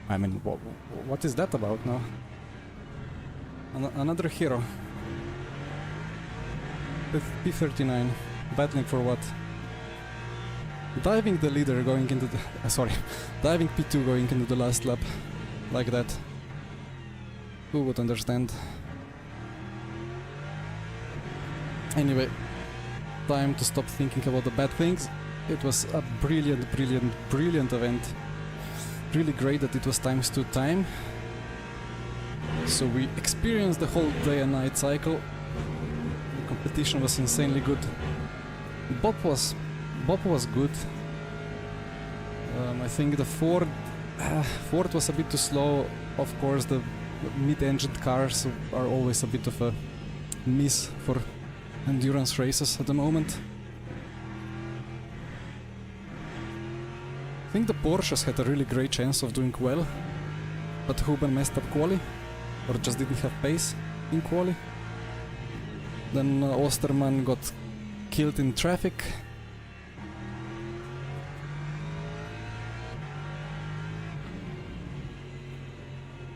I mean, what is that about now? Another hero. With P39, battling for what? Diving the leader going into the... diving P2 going into the last lap. Like that. Who would understand? Anyway, time to stop thinking about the bad things. It was a brilliant, brilliant, brilliant event. Really great that it was ×2 time. So we experienced the whole day and night cycle. The competition was insanely good. Bob was good. I think the Ford was a bit too slow. Of course, the mid-engined cars are always a bit of a miss for endurance races at the moment. I think the Porsches had a really great chance of doing well, but Huben messed up quali, or just didn't have pace in quali. Then Osterman got killed in traffic.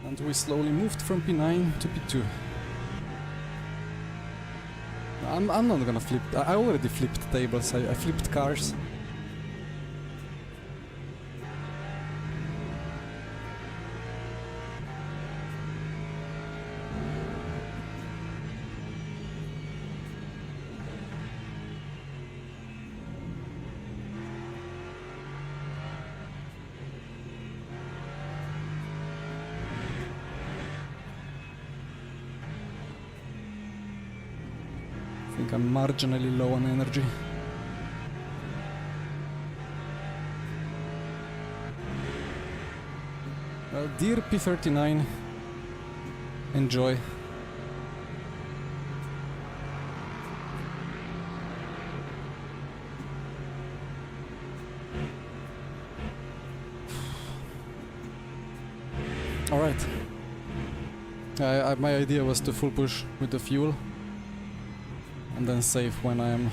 And we slowly moved from P9 to P2. I'm not gonna flip. I already flipped tables. I flipped cars. I think I'm marginally low on energy. Well, dear P39, enjoy. Alright. My idea was to full push with the fuel and then save when I am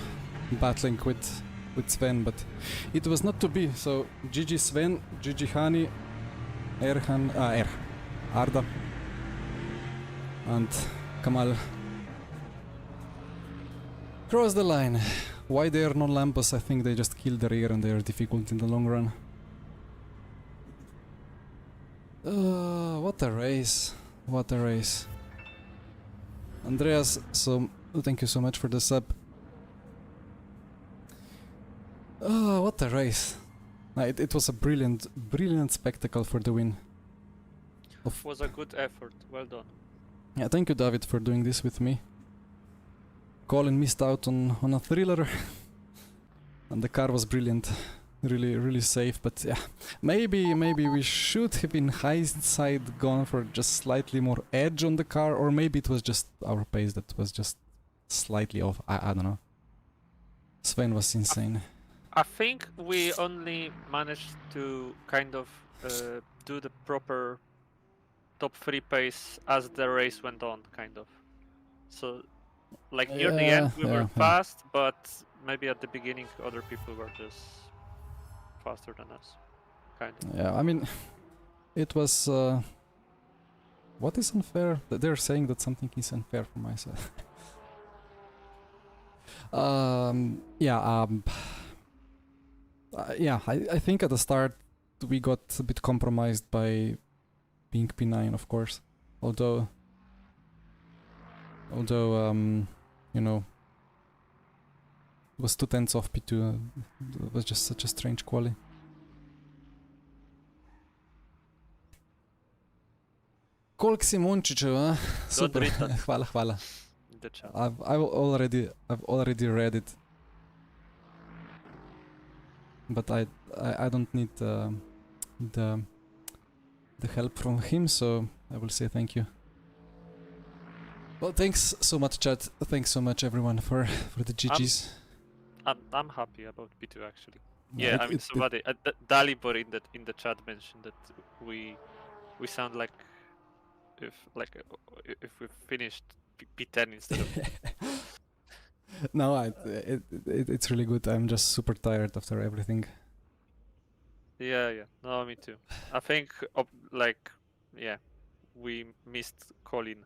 battling with Sven, but it was not to be, so GG Sven, GG Hani, Arda and Kamal. Cross the line. Why they are non-Lampos? I think they just kill the rear and they are difficult in the long run. What a race. What a race. Andreas, so thank you so much for the sub. Oh, what a race. It was a brilliant, brilliant spectacle for the win. It was a good effort, well done. Yeah, thank you David for doing this with me. Colin missed out on a thriller and the car was brilliant. really safe. But yeah, maybe we should have in hindsight gone for just slightly more edge on the car, or maybe it was just our pace that was just slightly off. I don't know. Sven was insane. I think we only managed to kind of do the proper top 3 pace as the race went on, kind of. So, like near the end, we were fast, but maybe at the beginning, other people were just faster than us, kind of. Yeah, I mean, it was. What is unfair? They're saying that something is unfair for myself. Yeah. Yeah, I think at the start we got a bit compromised by being P9, of course. Although, you know, it was 2/10 off P2. It was just such a strange quali. Koliko si Mončičev, a? Super, hvala. In the chat. I've already read it. But I don't need the help from him, so I will say thank you. Well, thanks so much, chat. Thanks so much, everyone, for the GGs. I'm happy about P2 actually. Yeah, I mean, somebody Dalibor in the chat mentioned that we sound like if we finished P10 instead of. No, it's really good. I'm just super tired after everything. Yeah. No, me too. I think we missed Colin.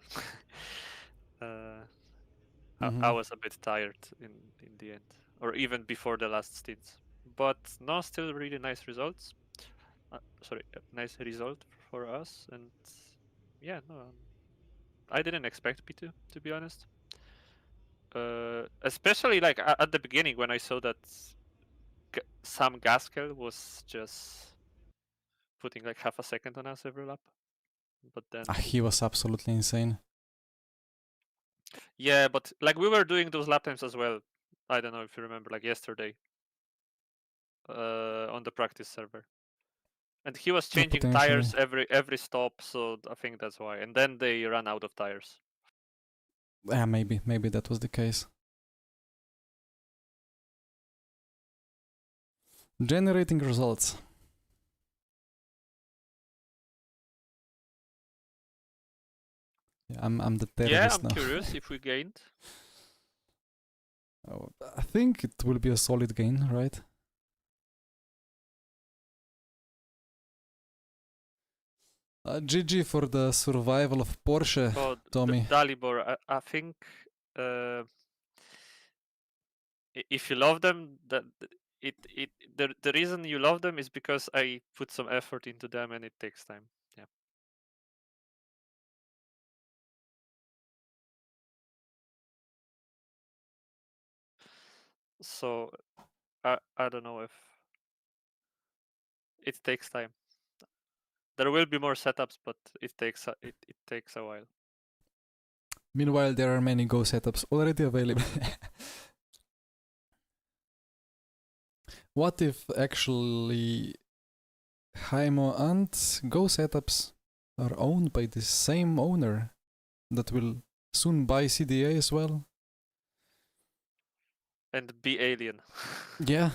I was a bit tired in the end, or even before the last stints. But no, still really nice results. Nice result for us, and yeah, no, I didn't expect P2, to be honest. Especially like at the beginning when I saw that Sam Gaskell was just putting like half a second on us every lap, but then he was absolutely insane. Yeah, but like we were doing those lap times as well. I don't know if you remember, like yesterday, on the practice server, and he was changing tires every stop, so I think that's why. And then they ran out of tires. Yeah, maybe that was the case. Generating results. Yeah, I'm the terrorist now. Yeah, I'm curious if we gained. Oh, I think it will be a solid gain, right? GG for the survival of Porsche, Tommy. Dalibor, I think if you love them, the reason you love them is because I put some effort into them and it takes time. Yeah. So I don't know if it takes time. There will be more setups, but it takes a while. Meanwhile, there are many Go setups already available. What if actually Haimo and Go setups are owned by the same owner that will soon buy CDA as well? And be alien. Yeah.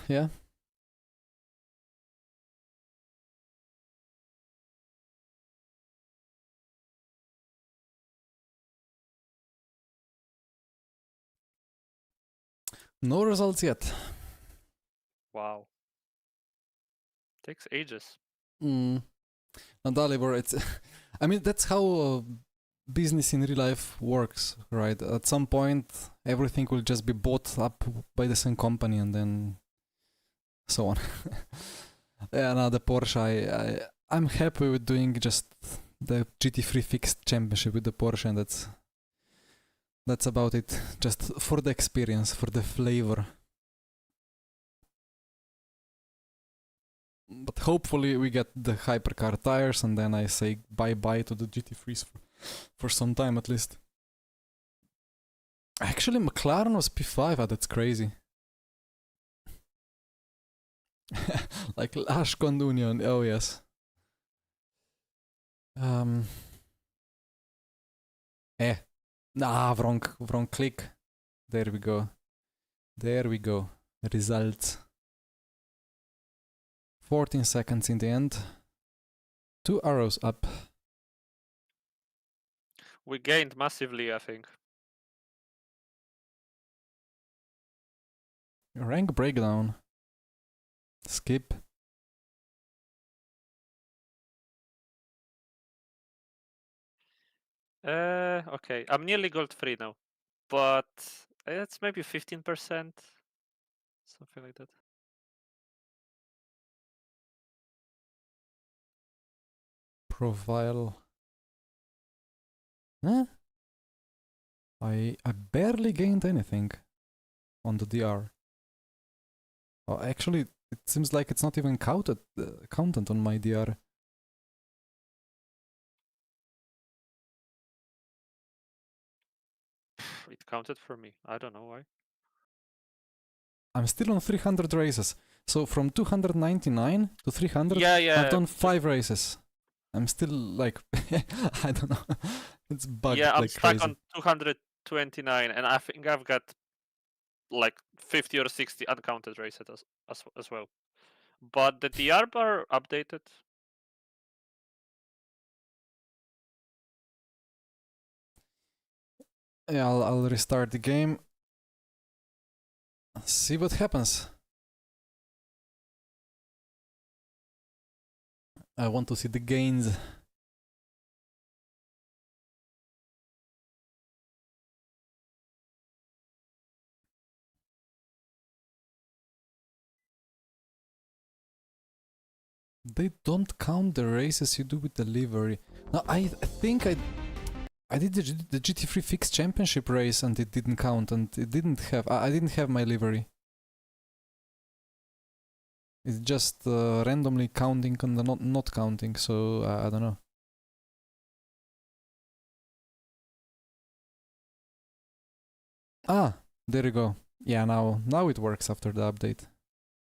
No results yet. Wow. Takes ages. And Dalibor, it's I mean, that's how business in real life works, right? At some point, everything will just be bought up by the same company, and then so on. Yeah, now the Porsche, I'm happy with doing just the GT3 fixed championship with the Porsche, and that's about it. Just for the experience, for the flavor. But hopefully we get the hypercar tires, and then I say bye-bye to the GT3s for some time at least. Actually, McLaren was P5, that's crazy. Like Lash Condunion, oh yes. Wrong click. There we go. There we go. Results. 14 seconds in the end. 2 arrows up. We gained massively, I think. Rank breakdown. Skip. Okay. I'm nearly gold 3 now. But it's maybe 15%. Something like that. Profile. Huh? I barely gained anything on the DR. Oh, actually, it seems like it's not even counted on my DR. It counted for me. I don't know why. I'm still on 300 races. So from 299 to 300, Yeah. I've done 5 races. I'm still like, I don't know. It's bugged Yeah, I'm like stuck crazy. on 229, and I think I've got like 50 or 60 uncounted races as well. But the DR bar updated. Yeah, I'll restart the game. See what happens. I want to see the gains. They don't count the races you do with the livery. No, I think I did the GT3 Fixed Championship race and it didn't count, and it didn't have. I didn't have my livery. It's just randomly counting and not counting, so I don't know. Ah, there you go. Yeah, now it works after the update.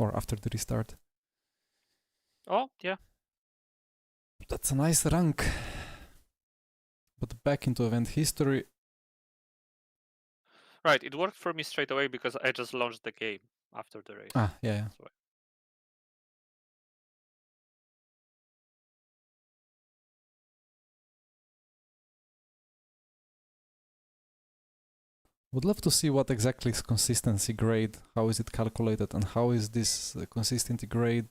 Or after the restart. Oh, yeah. That's a nice rank. But back into event history. Right, it worked for me straight away because I just launched the game after the race. Ah, yeah. That's why. Would love to see what exactly is consistency grade, how is it calculated, and how is this consistency grade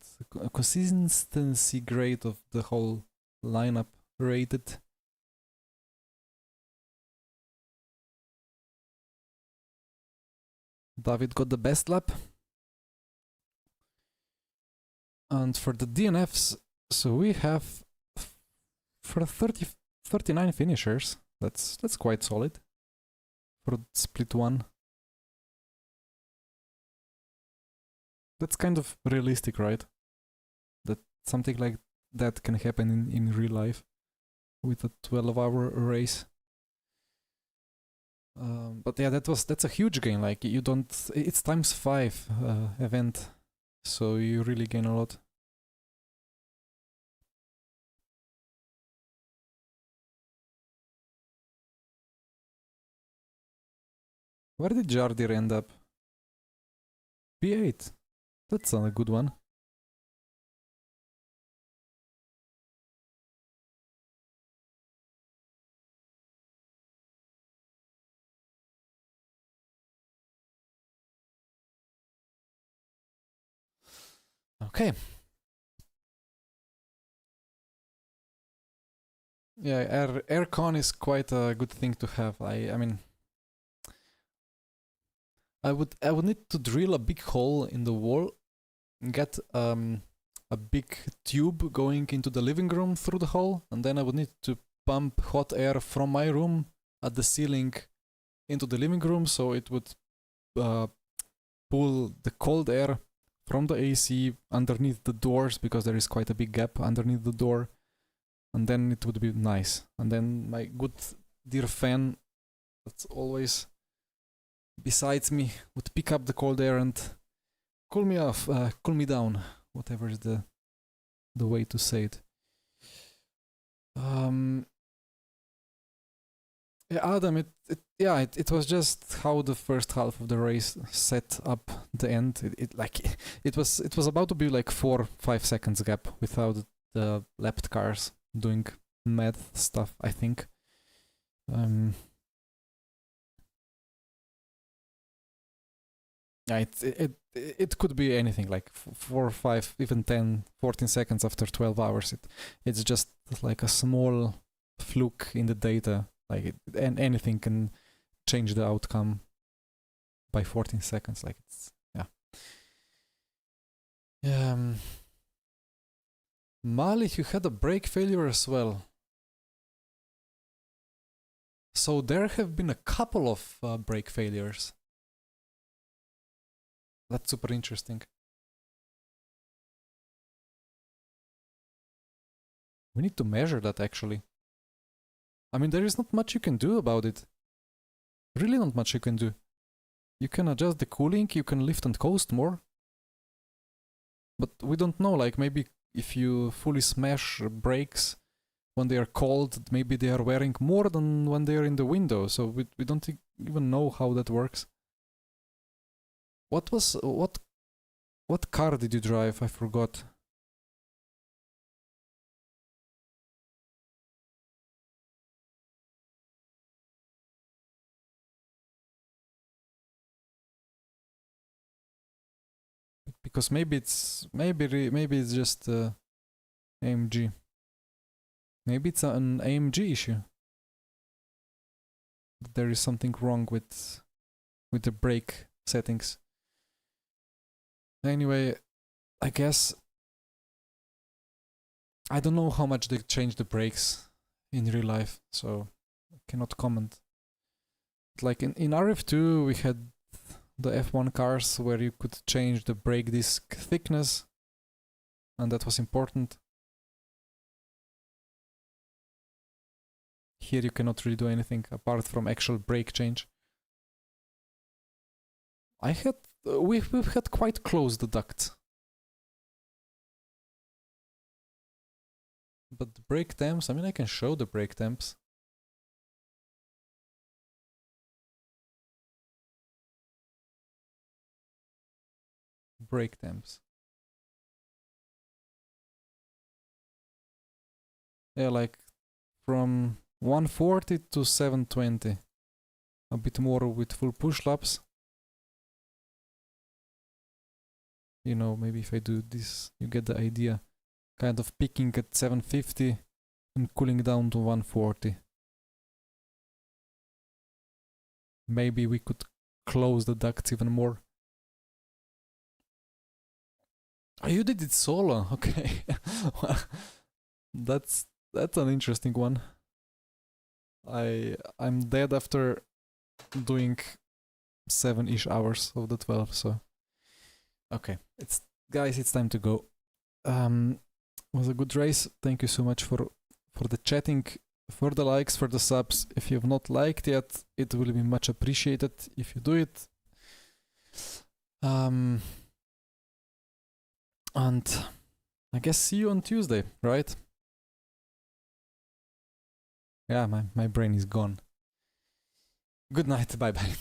of the whole lineup rated. David got the best lap. And for the DNFs, so we have for 39 finishers. That's quite solid for split one. That's kind of realistic, right? That something like that can happen in real life with a 12-hour race. But yeah, that's a huge gain. Like you don't, it's times 5 event, so you really gain a lot. Where did Jardir end up? P8. That's a good one. Okay. Yeah, aircon is quite a good thing to have. I mean, I would need to drill a big hole in the wall, get a big tube going into the living room through the hole, and then I would need to pump hot air from my room at the ceiling into the living room, so it would pull the cold air from the AC underneath the doors, because there is quite a big gap underneath the door, and then it would be nice. And then my good dear fan, that's always besides me, would pick up the cold air and cool me off, cool me down, whatever is the way to say it. Yeah, Adam, it was just how the first half of the race set up the end. It was about to be like 4-5 seconds gap without the lapped cars doing mad stuff, I think. Yeah, it could be anything, like 4 or 5, even 10, 14 seconds after 12 hours. It's just like a small fluke in the data, and anything can change the outcome by 14 seconds. Like it's Malik, you had a brake failure as well. So there have been a couple of brake failures. That's super interesting. We need to measure that actually. I mean, there is not much you can do about it. Really not much you can do. You can adjust the cooling, you can lift and coast more. But we don't know, like maybe if you fully smash brakes when they are cold, maybe they are wearing more than when they are in the window. So we don't even know how that works. What car did you drive? I forgot. Because maybe it's just AMG. Maybe it's an AMG issue. There is something wrong with the brake settings. Anyway, I guess I don't know how much they change the brakes in real life, so I cannot comment. Like in RF2 we had the F1 cars where you could change the brake disc thickness, and that was important. Here you cannot really do anything apart from actual brake change. We've had quite close the ducts. But the brake temps, I mean, I can show the brake temps. Brake temps. Yeah, like from 140 to 720. A bit more with full push laps. You know, maybe if I do this, you get the idea. Kind of peaking at 750 and cooling down to 140. Maybe we could close the ducts even more. Oh, you did it solo, okay. That's an interesting one. I'm dead after doing 7-ish hours of the 12, so okay. Guys, it's time to go. It was a good race. Thank you so much for the chatting, for the likes, for the subs. If you have not liked yet, it will be much appreciated if you do it. And I guess see you on Tuesday, right? Yeah, my brain is gone. Good night, bye bye.